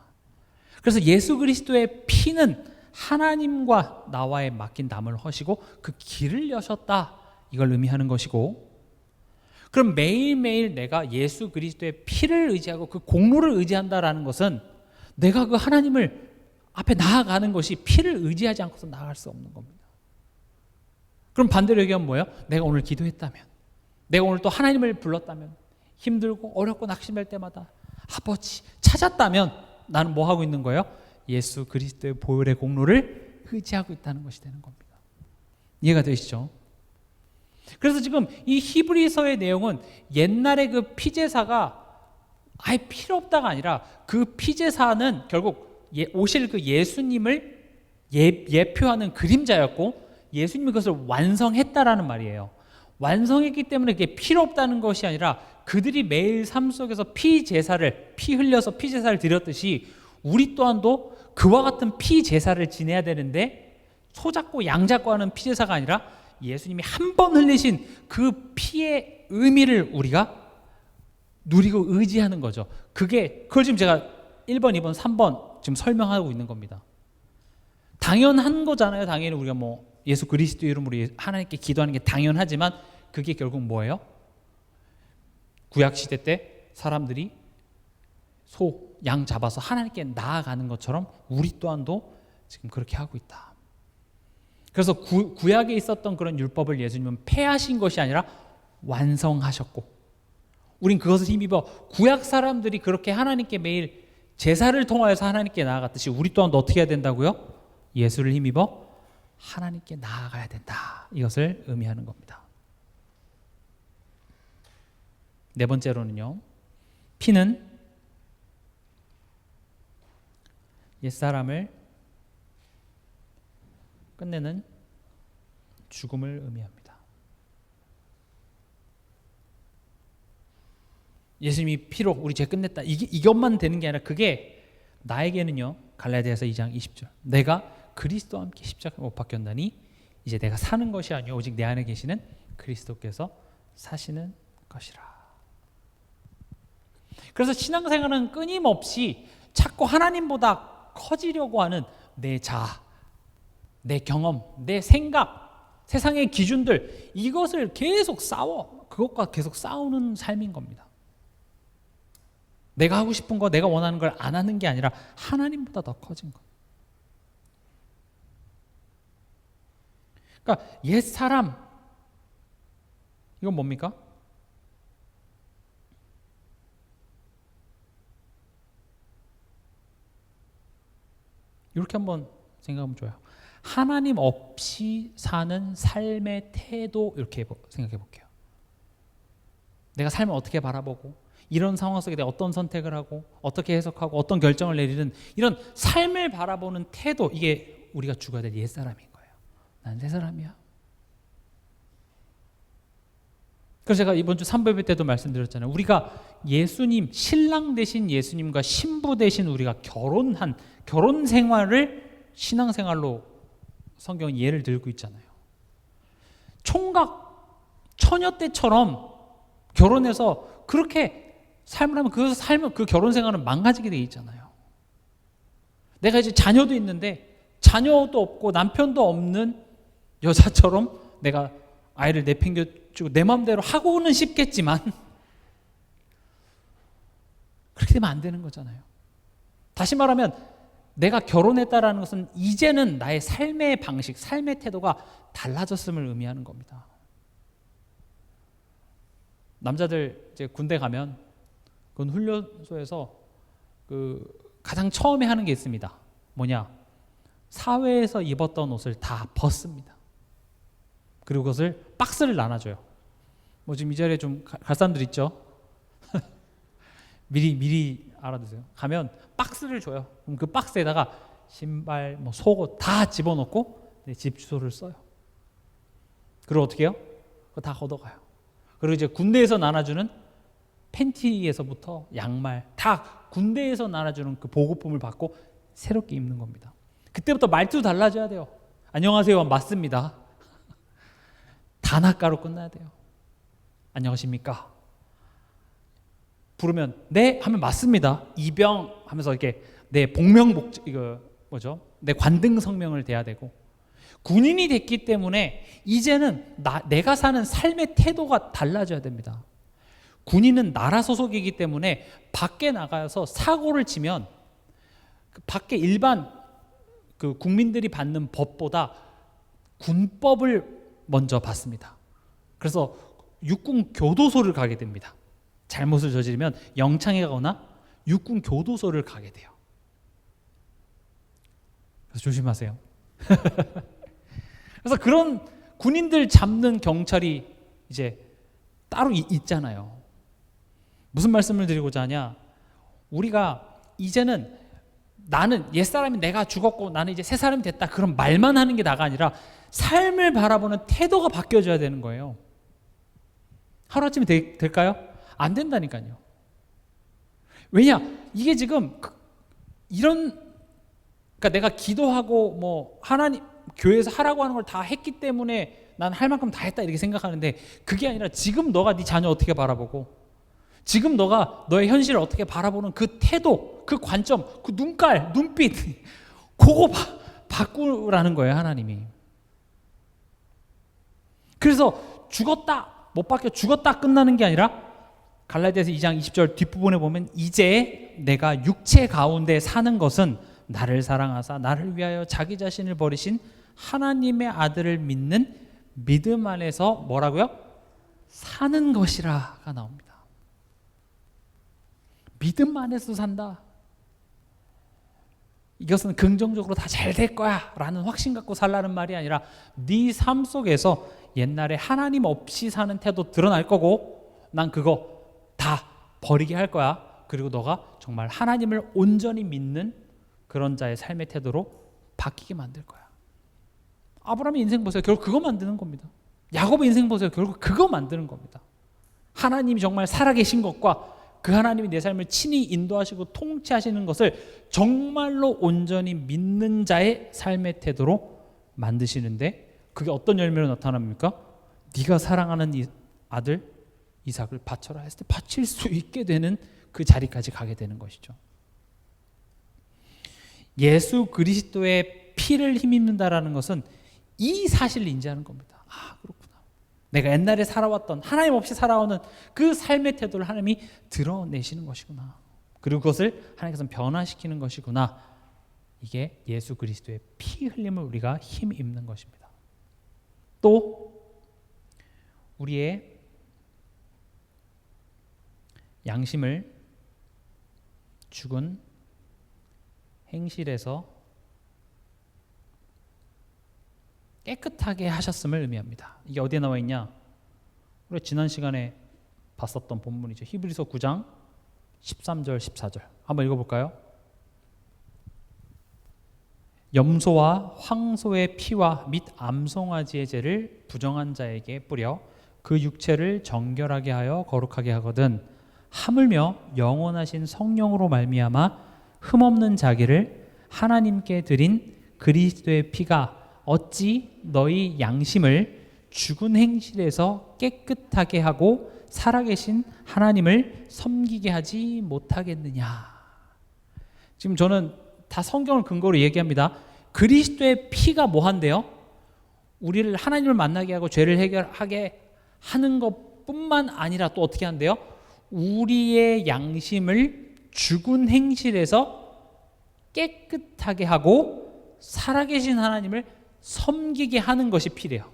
그래서 예수 그리스도의 피는 하나님과 나와의 맡긴 담을 허시고 그 길을 여셨다 이걸 의미하는 것이고 그럼 매일매일 내가 예수 그리스도의 피를 의지하고 그 공로를 의지한다라는 것은 내가 그 하나님을 앞에 나아가는 것이 피를 의지하지 않고서 나아갈 수 없는 겁니다. 그럼 반대로 얘기하면 뭐예요? 내가 오늘 기도했다면 내가 오늘 또 하나님을 불렀다면 힘들고 어렵고 낙심할 때마다 아버지 찾았다면 나는 뭐 하고 있는 거예요? 예수 그리스도의 보혈의 공로를 의지하고 있다는 것이 되는 겁니다. 이해가 되시죠? 그래서 지금 이 히브리서의 내용은 옛날에 그 피제사가 아예 필요 없다가 아니라 그 피제사는 결국 오실 그 예수님을 예표하는 그림자였고 예수님이 그것을 완성했다라는 말이에요. 완성했기 때문에 그게 필요 없다는 것이 아니라 그들이 매일 삶 속에서 피 흘려서 피 제사를 드렸듯이 우리 또한도 그와 같은 피 제사를 지내야 되는데 소잡고 양잡고 하는 피 제사가 아니라 예수님이 한 번 흘리신 그 피의 의미를 우리가 누리고 의지하는 거죠. 그걸 지금 제가 1번, 2번, 3번 지금 설명하고 있는 겁니다. 당연한 거잖아요. 당연히 우리가 뭐 예수 그리스도 이름으로 하나님께 기도하는 게 당연하지만 그게 결국 뭐예요? 구약 시대 때 사람들이 소, 양 잡아서 하나님께 나아가는 것처럼 우리 또한도 지금 그렇게 하고 있다. 그래서 구약에 있었던 그런 율법을 예수님은 폐하신 것이 아니라 완성하셨고 우린 그것을 힘입어 구약 사람들이 그렇게 하나님께 매일 제사를 통하여서 하나님께 나아갔듯이 우리 또한도 어떻게 해야 된다고요? 예수를 힘입어 하나님께 나아가야 된다. 이것을 의미하는 겁니다. 네 번째로는요. 피는 옛사람을 끝내는 죽음을 의미합니다. 예수님이 피로 우리 죄 끝냈다. 이것만 되는 게 아니라 그게 나에게는요. 갈라디아서 2장 20절. 내가 그리스도와 함께 십자가에 못 박혔나니 이제 내가 사는 것이 아니요 오직 내 안에 계시는 그리스도께서 사시는 것이라. 그래서 신앙생활은 끊임없이 자꾸 하나님보다 커지려고 하는 내 자아, 내 경험, 내 생각, 세상의 기준들 이것을 계속 그것과 계속 싸우는 삶인 겁니다. 내가 하고 싶은 거, 내가 원하는 걸 안 하는 게 아니라 하나님보다 더 커진 것. 그러니까 옛사람 이건 뭡니까? 이렇게 한번 생각하면 좋아요. 하나님 없이 사는 삶의 태도 이렇게 생각해 볼게요. 내가 삶을 어떻게 바라보고 이런 상황 속에 내가 어떤 선택을 하고 어떻게 해석하고 어떤 결정을 내리는 이런 삶을 바라보는 태도 이게 우리가 죽어야 될 옛사람인 거예요. 난 새 사람이야. 그래서 제가 이번 주 3부 때도 말씀드렸잖아요. 우리가 예수님, 신랑 되신 예수님과 신부 되신 우리가 결혼 생활을 신앙생활로 성경은 예를 들고 있잖아요. 총각, 처녀 때처럼 결혼해서 그렇게 삶을 하면 그 결혼 생활은 망가지게 돼 있잖아요. 내가 이제 자녀도 있는데 자녀도 없고 남편도 없는 여자처럼 내가 아이를 내팽겨주고 내 마음대로 하고는 싶겠지만 그렇게 되면 안 되는 거잖아요. 다시 말하면 내가 결혼했다라는 것은 이제는 나의 삶의 방식, 삶의 태도가 달라졌음을 의미하는 겁니다. 남자들 이제 군대 가면 그 훈련소에서 가장 처음에 하는 게 있습니다. 뭐냐? 사회에서 입었던 옷을 다 벗습니다. 그리고 그것을 박스를 나눠줘요. 뭐 지금 이 자리에 좀 갈 사람들 있죠? 미리 알아두세요. 가면 박스를 줘요. 그럼 그 박스에다가 신발, 뭐 속옷 다 집어넣고 내 집 주소를 써요. 그리고 어떻게 해요? 그거 다 걷어가요. 그리고 이제 군대에서 나눠주는 팬티에서부터 양말 다 군대에서 나눠주는 그 보급품을 받고 새롭게 입는 겁니다. 그때부터 말투도 달라져야 돼요. 안녕하세요. 맞습니다. 단아가로 끝나야 돼요. 안녕하십니까? 부르면 네 하면 맞습니다. 이병 하면서 이렇게 내 복명복적 이거 뭐죠? 내 관등 성명을 대야 되고 군인이 됐기 때문에 이제는 내가 사는 삶의 태도가 달라져야 됩니다. 군인은 나라 소속이기 때문에 밖에 나가서 사고를 치면 밖에 일반 그 국민들이 받는 법보다 군법을 먼저 받습니다. 그래서 육군 교도소를 가게 됩니다. 잘못을 저지르면 영창에 가거나 육군 교도소를 가게 돼요. 그래서 조심하세요. 그래서 그런 군인들 잡는 경찰이 이제 따로 있잖아요. 무슨 말씀을 드리고자 하냐? 우리가 이제는 나는 옛사람이 내가 죽었고 나는 이제 새 사람이 됐다 그런 말만 하는 게 나가 아니라 삶을 바라보는 태도가 바뀌어져야 되는 거예요. 하루아침에 될까요? 안 된다니까요. 왜냐? 이게 지금 그러니까 내가 기도하고 뭐 하나님 교회에서 하라고 하는 걸 다 했기 때문에 난 할 만큼 다 했다 이렇게 생각하는데 그게 아니라 지금 너가 네 자녀 어떻게 바라보고 지금 너가 너의 현실을 어떻게 바라보는 그 태도, 그 관점, 그 눈깔, 눈빛 그거 바꾸라는 거예요, 하나님이. 그래서 죽었다, 못 박혀 죽었다 끝나는 게 아니라 갈라디아서 2장 20절 뒷부분에 보면 이제 내가 육체 가운데 사는 것은 나를 사랑하사 나를 위하여 자기 자신을 버리신 하나님의 아들을 믿는 믿음 안에서 뭐라고요? 사는 것이라가 나옵니다. 믿음 안에서 산다. 이것은 긍정적으로 다 잘 될 거야 라는 확신 갖고 살라는 말이 아니라 네 삶 속에서 옛날에 하나님 없이 사는 태도 드러날 거고 난 그거 다 버리게 할 거야. 그리고 너가 정말 하나님을 온전히 믿는 그런 자의 삶의 태도로 바뀌게 만들 거야. 아브라함의 인생 보세요. 결국 그거 만드는 겁니다. 야곱의 인생 보세요. 결국 그거 만드는 겁니다. 하나님이 정말 살아계신 것과 그 하나님이 내 삶을 친히 인도하시고 통치하시는 것을 정말로 온전히 믿는 자의 삶의 태도로 만드시는데, 그게 어떤 열매로 나타납니까? 네가 사랑하는 이 아들 이삭을 바쳐라 했을 때 바칠 수 있게 되는 그 자리까지 가게 되는 것이죠. 예수 그리스도의 피를 힘입는다라는 것은 이 사실을 인지하는 겁니다. 아, 그렇구나. 내가 옛날에 살아왔던, 하나님 없이 살아오는 그 삶의 태도를 하나님이 드러내시는 것이구나. 그리고 그것을 하나님께서는 변화시키는 것이구나. 이게 예수 그리스도의 피 흘림을 우리가 힘입는 것입니다. 또 우리의 양심을 죽은 행실에서 깨끗하게 하셨음을 의미합니다. 이게 어디에 나와 있냐? 우리 지난 시간에 봤었던 본문이죠. 히브리서 9장 13절 14절 한번 읽어볼까요? 염소와 황소의 피와 및 암송아지의 죄를 부정한 자에게 뿌려 그 육체를 정결하게 하여 거룩하게 하거든 하물며 영원하신 성령으로 말미암아 흠없는 자기를 하나님께 드린 그리스도의 피가 어찌 너희 양심을 죽은 행실에서 깨끗하게 하고 살아계신 하나님을 섬기게 하지 못하겠느냐. 지금 저는 다 성경을 근거로 얘기합니다. 그리스도의 피가 뭐 한대요? 우리를 하나님을 만나게 하고 죄를 해결하게 하는 것뿐만 아니라 또 어떻게 한대요? 우리의 양심을 죽은 행실에서 깨끗하게 하고 살아계신 하나님을 섬기게 하는 것이 피래요.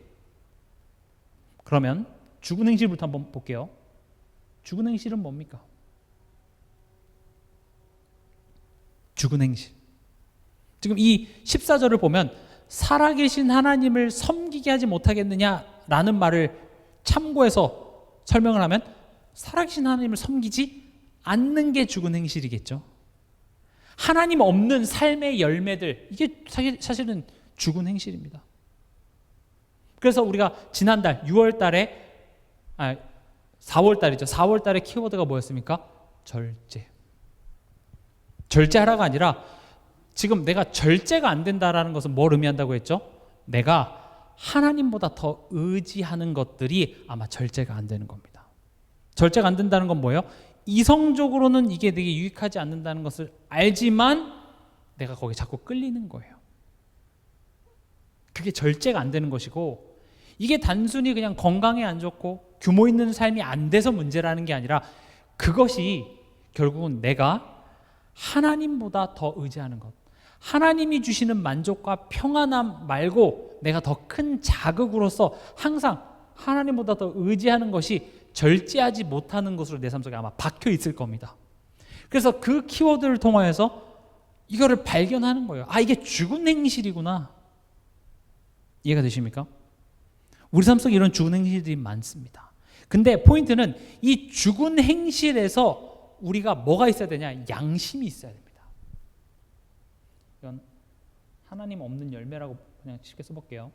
그러면 죽은 행실부터 한번 볼게요. 죽은 행실은 뭡니까? 죽은 행실. 지금 이 14절을 보면 살아계신 하나님을 섬기게 하지 못하겠느냐라는 말을 참고해서 설명을 하면 살아계신 하나님을 섬기지 않는 게 죽은 행실이겠죠. 하나님 없는 삶의 열매들, 이게 사실은 죽은 행실입니다. 그래서 우리가 지난달 6월 달에 4월 달이죠. 4월 달에 키워드가 뭐였습니까? 절제. 절제하라가 아니라 지금 내가 절제가 안 된다라는 것은 뭘 의미한다고 했죠? 내가 하나님보다 더 의지하는 것들이 아마 절제가 안 되는 겁니다. 절제가 안 된다는 건 뭐예요? 이성적으로는 이게 되게 유익하지 않는다는 것을 알지만 내가 거기에 자꾸 끌리는 거예요. 그게 절제가 안 되는 것이고, 이게 단순히 그냥 건강에 안 좋고 규모 있는 삶이 안 돼서 문제라는 게 아니라 그것이 결국은 내가 하나님보다 더 의지하는 것, 하나님이 주시는 만족과 평안함 말고 내가 더 큰 자극으로서 항상 하나님보다 더 의지하는 것이 절제하지 못하는 것으로 내 삶 속에 아마 박혀 있을 겁니다. 그래서 그 키워드를 통하여서 이거를 발견하는 거예요. 아, 이게 죽은 행실이구나. 이해가 되십니까? 우리 삶 속에 이런 죽은 행실들이 많습니다. 근데 포인트는 이 죽은 행실에서 우리가 뭐가 있어야 되냐? 양심이 있어야 됩니다. 이건 하나님 없는 열매라고 그냥 쉽게 써볼게요.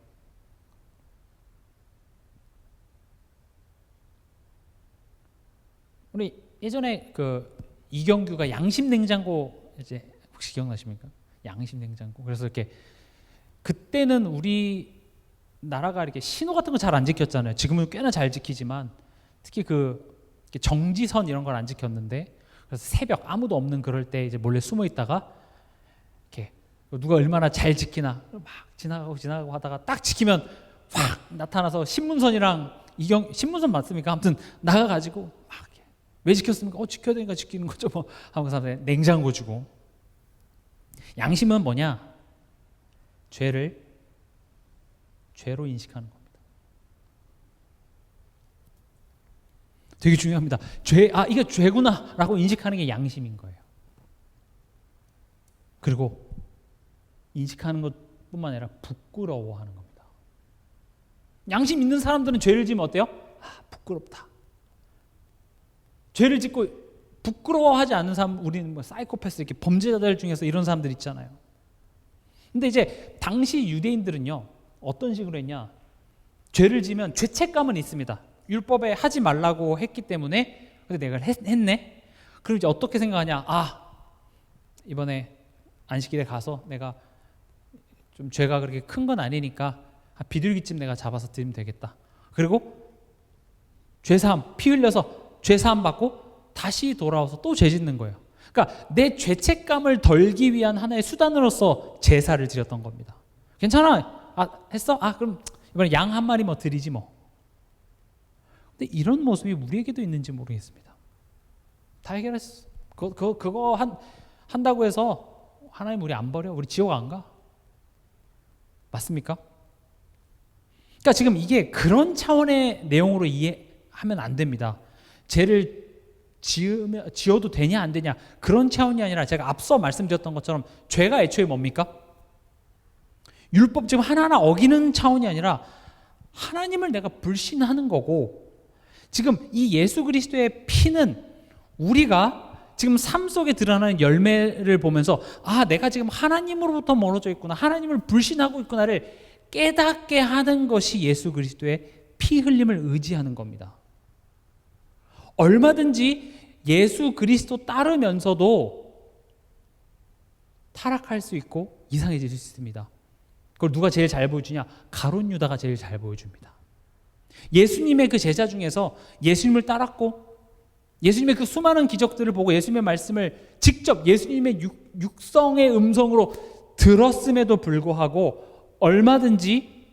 우리 예전에 그 이경규가 양심 냉장고, 이제 혹시 기억나십니까? 양심 냉장고. 그래서 이렇게 그때는 우리 나라가 이렇게 신호 같은 거 잘 안 지켰잖아요. 지금은 꽤나 잘 지키지만 특히 그 정지선 이런 걸 안 지켰는데, 그래서 새벽 아무도 없는 그럴 때 이제 몰래 숨어 있다가 이렇게 누가 얼마나 잘 지키나 막 지나가고 하다가 딱 지키면 확 나타나서 신문선이랑 신문선 맞습니까? 아무튼 나가가지고 막 왜 지켰습니까? 지켜야 되니까 지키는 거죠. 뭐 하면서 냉장고 주고. 양심은 뭐냐? 죄로 인식하는 겁니다. 되게 중요합니다. 이게 죄구나라고 인식하는 게 양심인 거예요. 그리고 인식하는 것뿐만 아니라 부끄러워하는 겁니다. 양심 있는 사람들은 죄를 지으면 어때요? 부끄럽다. 죄를 짓고 부끄러워하지 않는 사람, 우리는 뭐 사이코패스, 이렇게 범죄자들 중에서 이런 사람들 있잖아요. 근데 이제 당시 유대인들은요, 어떤 식으로 했냐? 죄를 지면 죄책감은 있습니다. 율법에 하지 말라고 했기 때문에 근데 내가 했네. 그럼 이제 어떻게 생각하냐? 이번에 안식일에 가서 내가 좀 죄가 그렇게 큰 건 아니니까 비둘기찜 내가 잡아서 드리면 되겠다. 그리고 죄사함, 피 흘려서 죄사함 받고 다시 돌아와서 또 죄 짓는 거예요. 그러니까 내 죄책감을 덜기 위한 하나의 수단으로서 제사를 드렸던 겁니다. 괜찮아? 했어? 그럼 이번에 양 한 마리 뭐 드리지 뭐. 근데 이런 모습이 우리에게도 있는지 모르겠습니다. 다 해결했어. 그거 한다고 해서 하나님 우리 안 버려? 우리 지옥 안 가? 맞습니까? 그러니까 지금 이게 그런 차원의 내용으로 이해하면 안 됩니다. 죄를 지어도 되냐 안 되냐 그런 차원이 아니라 제가 앞서 말씀드렸던 것처럼 죄가 애초에 뭡니까? 율법 지금 하나하나 어기는 차원이 아니라 하나님을 내가 불신하는 거고, 지금 이 예수 그리스도의 피는 우리가 지금 삶 속에 드러나는 열매를 보면서 내가 지금 하나님으로부터 멀어져 있구나, 하나님을 불신하고 있구나를 깨닫게 하는 것이 예수 그리스도의 피 흘림을 의지하는 겁니다. 얼마든지 예수 그리스도 따르면서도 타락할 수 있고 이상해질 수 있습니다. 그걸 누가 제일 잘 보여주냐? 가룟 유다가 제일 잘 보여줍니다. 예수님의 그 제자 중에서 예수님을 따랐고 예수님의 그 수많은 기적들을 보고 예수님의 말씀을 직접 예수님의 육성의 음성으로 들었음에도 불구하고 얼마든지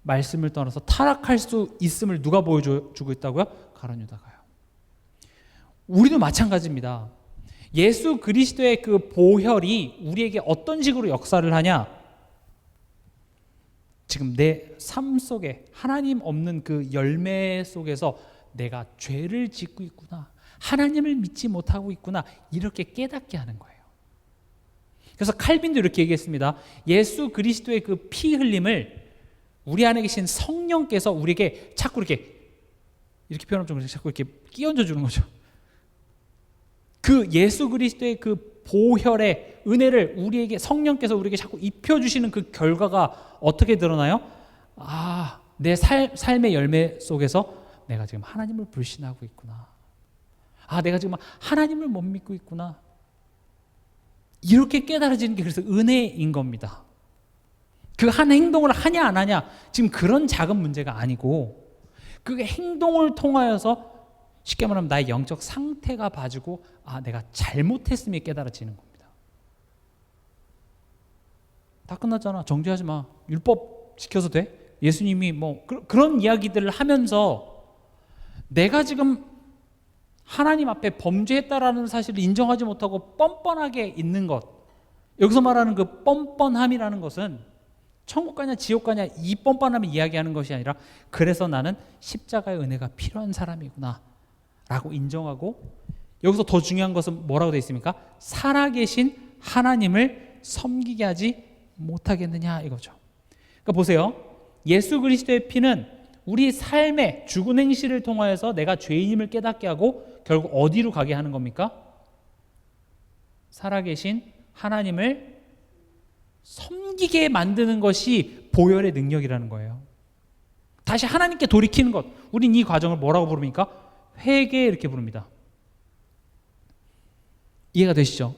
말씀을 떠나서 타락할 수 있음을 누가 보여주고 있다고요? 가룟 유다가요. 우리도 마찬가지입니다. 예수 그리스도의 그 보혈이 우리에게 어떤 식으로 역사를 하냐? 지금 내 삶 속에 하나님 없는 그 열매 속에서 내가 죄를 짓고 있구나, 하나님을 믿지 못하고 있구나, 이렇게 깨닫게 하는 거예요. 그래서 칼빈도 이렇게 얘기했습니다. 예수 그리스도의 그 피 흘림을 우리 안에 계신 성령께서 우리에게 자꾸 이렇게 표현하면 좀 자꾸 이렇게 끼얹어 주는 거죠. 그 예수 그리스도의 그 보혈의 은혜를 우리에게 성령께서 우리에게 자꾸 입혀주시는 그 결과가 어떻게 드러나요? 내 삶의 열매 속에서 내가 지금 하나님을 불신하고 있구나, 내가 지금 하나님을 못 믿고 있구나, 이렇게 깨달아지는 게 그래서 은혜인 겁니다. 그 한 행동을 하냐 안 하냐 지금 그런 작은 문제가 아니고, 그 행동을 통하여서 쉽게 말하면 나의 영적 상태가 봐지고 내가 잘못했음이 깨달아지는 겁니다. 다 끝났잖아, 정죄하지 마, 율법 지켜서 돼? 예수님이 뭐 그런 이야기들을 하면서 내가 지금 하나님 앞에 범죄했다라는 사실을 인정하지 못하고 뻔뻔하게 있는 것, 여기서 말하는 그 뻔뻔함이라는 것은 천국 가냐 지옥 가냐 이 뻔뻔함을 이야기하는 것이 아니라, 그래서 나는 십자가의 은혜가 필요한 사람이구나 라고 인정하고, 여기서 더 중요한 것은 뭐라고 되어 있습니까? 살아계신 하나님을 섬기게 하지 못하겠느냐 이거죠. 그러니까 보세요, 예수 그리스도의 피는 우리 삶의 죽은 행실을 통하여서 내가 죄인임을 깨닫게 하고 결국 어디로 가게 하는 겁니까? 살아계신 하나님을 섬기게 만드는 것이 보혈의 능력이라는 거예요. 다시 하나님께 돌이키는 것, 우린 이 과정을 뭐라고 부릅니까? 회개, 이렇게 부릅니다. 이해가 되시죠?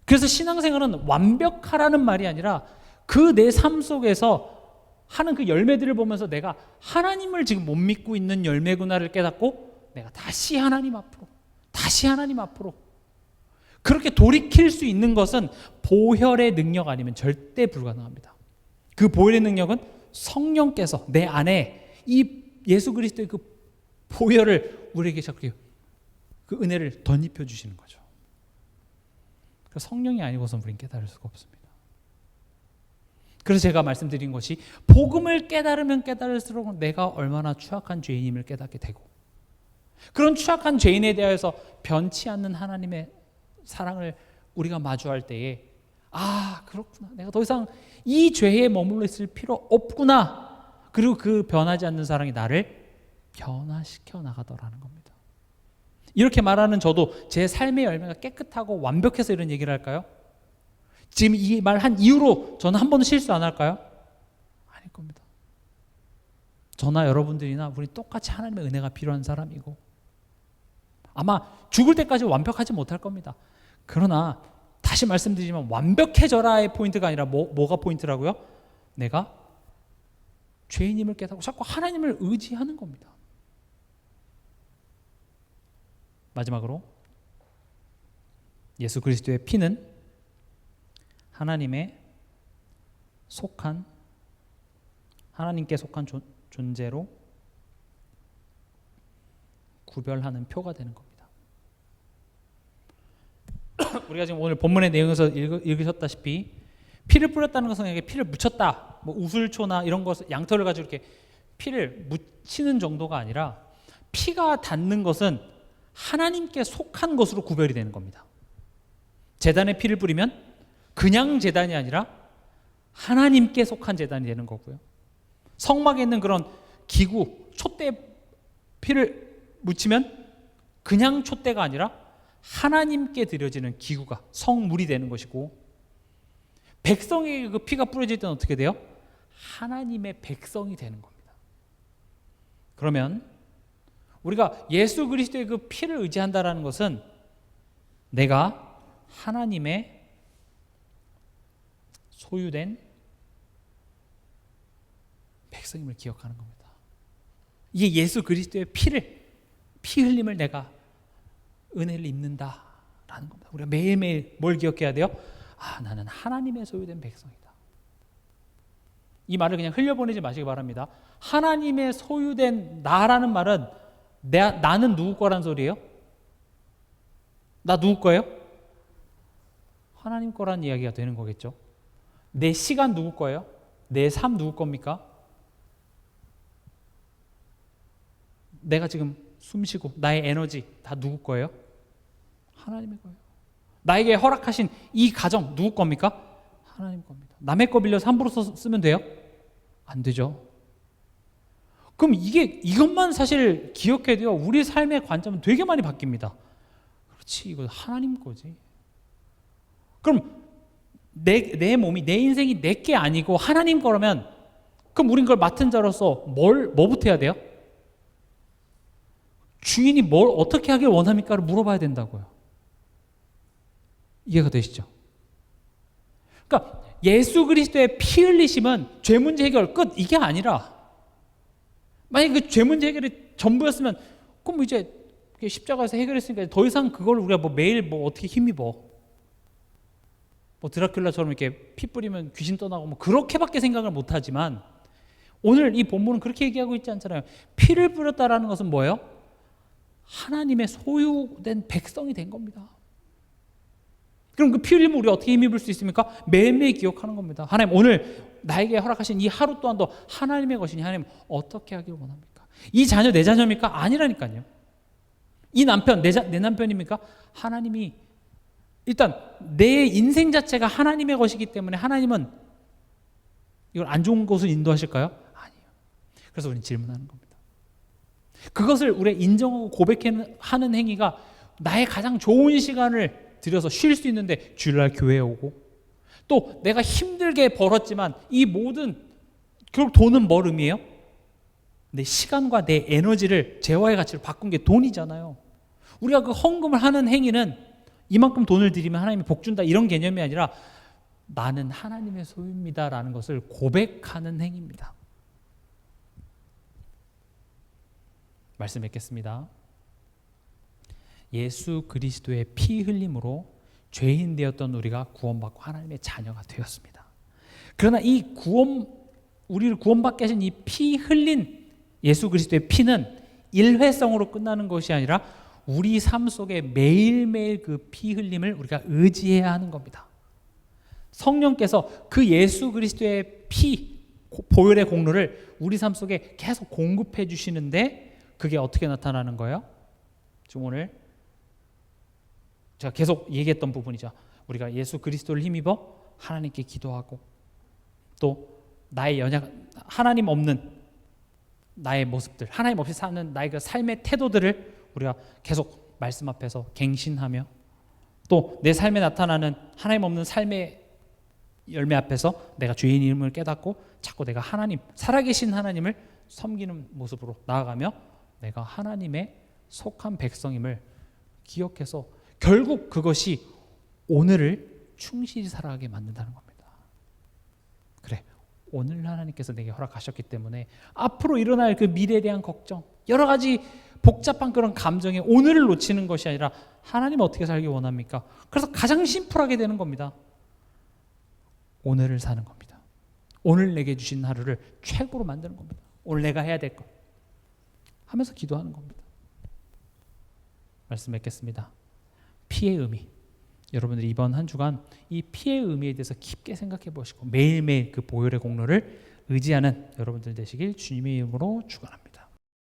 그래서 신앙생활은 완벽하라는 말이 아니라 그 내 삶 속에서 하는 그 열매들을 보면서 내가 하나님을 지금 못 믿고 있는 열매구나를 깨닫고 내가 다시 하나님 앞으로 그렇게 돌이킬 수 있는 것은 보혈의 능력 아니면 절대 불가능합니다. 그 보혈의 능력은 성령께서 내 안에 이 예수 그리스도의 그 보혈을 우리에게 자꾸 그 은혜를 덧입혀 주시는 거죠. 성령이 아니고선 우리는 깨달을 수가 없습니다. 그래서 제가 말씀드린 것이 복음을 깨달으면 깨달을수록 내가 얼마나 추악한 죄인임을 깨닫게 되고, 그런 추악한 죄인에 대하여서 변치 않는 하나님의 사랑을 우리가 마주할 때에 그렇구나, 내가 더 이상 이 죄에 머물러 있을 필요 없구나, 그리고 그 변하지 않는 사랑이 나를 변화시켜 나가더라는 겁니다. 이렇게 말하는 저도 제 삶의 열매가 깨끗하고 완벽해서 이런 얘기를 할까요? 지금 이 말 한 이후로 저는 한 번도 실수 안 할까요? 아닐 겁니다. 저나 여러분들이나 우리 똑같이 하나님의 은혜가 필요한 사람이고 아마 죽을 때까지 완벽하지 못할 겁니다. 그러나 다시 말씀드리지만 완벽해져라의 포인트가 아니라 뭐가 포인트라고요? 내가 죄인임을 깨닫고 자꾸 하나님을 의지하는 겁니다. 마지막으로 예수 그리스도의 피는 하나님께 속한 존재로 구별하는 표가 되는 겁니다. 우리가 지금 오늘 본문의 내용에서 읽으셨다시피 피를 뿌렸다는 것은 이게 피를 묻혔다, 뭐 우슬초나 이런 것 양털을 가지고 이렇게 피를 묻히는 정도가 아니라 피가 닿는 것은 하나님께 속한 것으로 구별이 되는 겁니다. 제단에 피를 뿌리면 그냥 제단이 아니라 하나님께 속한 제단이 되는 거고요. 성막에 있는 그런 기구, 촛대에 피를 묻히면 그냥 촛대가 아니라 하나님께 드려지는 기구가 성물이 되는 것이고, 백성에게 그 피가 뿌려질 때는 어떻게 돼요? 하나님의 백성이 되는 겁니다. 그러면 우리가 예수 그리스도의 그 피를 의지한다라는 것은 내가 하나님의 소유된 백성임을 기억하는 겁니다. 이게 예수 그리스도의 피 흘림을 내가 은혜를 입는다라는 겁니다. 우리가 매일매일 뭘 기억해야 돼요? 나는 하나님의 소유된 백성이다. 이 말을 그냥 흘려보내지 마시기 바랍니다. 하나님의 소유된 나라는 말은 나는 누구 거란 소리예요? 나 누구 거예요? 하나님 거란 이야기가 되는 거겠죠. 내 시간 누구 거예요? 내 삶 누구 겁니까? 내가 지금 숨쉬고 나의 에너지 다 누구 거예요? 하나님의 거예요. 나에게 허락하신 이 가정 누구 겁니까? 하나님 겁니다. 남의 거 빌려서 함부로 쓰면 돼요? 안 되죠. 그럼 이것만 사실 기억해야 돼요. 우리 삶의 관점은 되게 많이 바뀝니다. 그렇지, 이거 하나님 거지. 그럼 내 몸이, 내 인생이 내 게 아니고 하나님 거라면, 그럼 우린 그걸 맡은 자로서 뭐부터 해야 돼요? 주인이 뭘 어떻게 하길 원합니까를 물어봐야 된다고요. 이해가 되시죠? 그러니까 예수 그리스도의 피 흘리심은 죄 문제 해결 끝, 이게 아니라, 만약에 그 죄 문제 해결이 전부였으면 그럼 이제 십자가에서 해결했으니까 더 이상 그걸 우리가 매일 어떻게 힘입어. 드라큘라처럼 이렇게 피 뿌리면 귀신 떠나고 그렇게밖에 생각을 못하지만, 오늘 이 본문은 그렇게 얘기하고 있지 않잖아요. 피를 뿌렸다라는 것은 뭐예요? 하나님의 소유된 백성이 된 겁니다. 그럼 그 피 흘림을 우리가 어떻게 힘입을 수 있습니까? 매일매일 기억하는 겁니다. 하나님, 오늘 나에게 허락하신 이 하루 또한도 하나님의 것이니 하나님 어떻게 하길 원합니까? 이 자녀 내 자녀입니까? 아니라니까요. 이 남편 내 남편입니까? 하나님이, 일단 내 인생 자체가 하나님의 것이기 때문에 하나님은 이걸 안 좋은 곳을 인도하실까요? 아니에요. 그래서 우리는 질문하는 겁니다. 그것을 우리가 인정하고 고백하는 행위가 나의 가장 좋은 시간을 들여서 쉴 수 있는데 주일날 교회에 오고, 또 내가 힘들게 벌었지만 이 모든, 결국 돈은 뭘 의미해요? 내 시간과 내 에너지를, 재화의 가치를 바꾼 게 돈이잖아요. 우리가 그 헌금을 하는 행위는 이만큼 돈을 드리면 하나님이 복 준다 이런 개념이 아니라 나는 하나님의 소유입니다라는 것을 고백하는 행위입니다. 말씀 뵙겠습니다. 예수 그리스도의 피 흘림으로 죄인 되었던 우리가 구원받고 하나님의 자녀가 되었습니다. 그러나 우리를 구원받게 하신 이 피 흘린 예수 그리스도의 피는 일회성으로 끝나는 것이 아니라 우리 삶 속에 매일매일 그 피 흘림을 우리가 의지해야 하는 겁니다. 성령께서 그 예수 그리스도의 피, 보혈의 공로를 우리 삶 속에 계속 공급해 주시는데, 그게 어떻게 나타나는 거예요? 지금 오늘 제가 계속 얘기했던 부분이죠. 우리가 예수 그리스도를 힘입어 하나님께 기도하고, 또 나의 하나님 없는 나의 모습들, 하나님 없이 사는 나의 그 삶의 태도들을 우리가 계속 말씀 앞에서 갱신하며 또 내 삶에 나타나는 하나님 없는 삶의 열매 앞에서 내가 죄인임을 깨닫고 자꾸 내가 하나님, 살아계신 하나님을 섬기는 모습으로 나아가며 내가 하나님의 속한 백성임을 기억해서 결국 그것이 오늘을 충실히 살아가게 만든다는 겁니다. 그래, 오늘 하나님께서 내게 허락하셨기 때문에 앞으로 일어날 그 미래에 대한 걱정, 여러 가지 복잡한 그런 감정에 오늘을 놓치는 것이 아니라 하나님 어떻게 살기 원합니까? 그래서 가장 심플하게 되는 겁니다. 오늘을 사는 겁니다. 오늘 내게 주신 하루를 최고로 만드는 겁니다. 오늘 내가 해야 될 것 하면서 기도하는 겁니다. 말씀 맺겠습니다. 피의 의미, 여러분들이 이번 한 주간 이 피의 의미에 대해서 깊게 생각해 보시고 매일매일 그 보혈의 공로를 의지하는 여러분들 되시길 주님의 이름으로 축원합니다.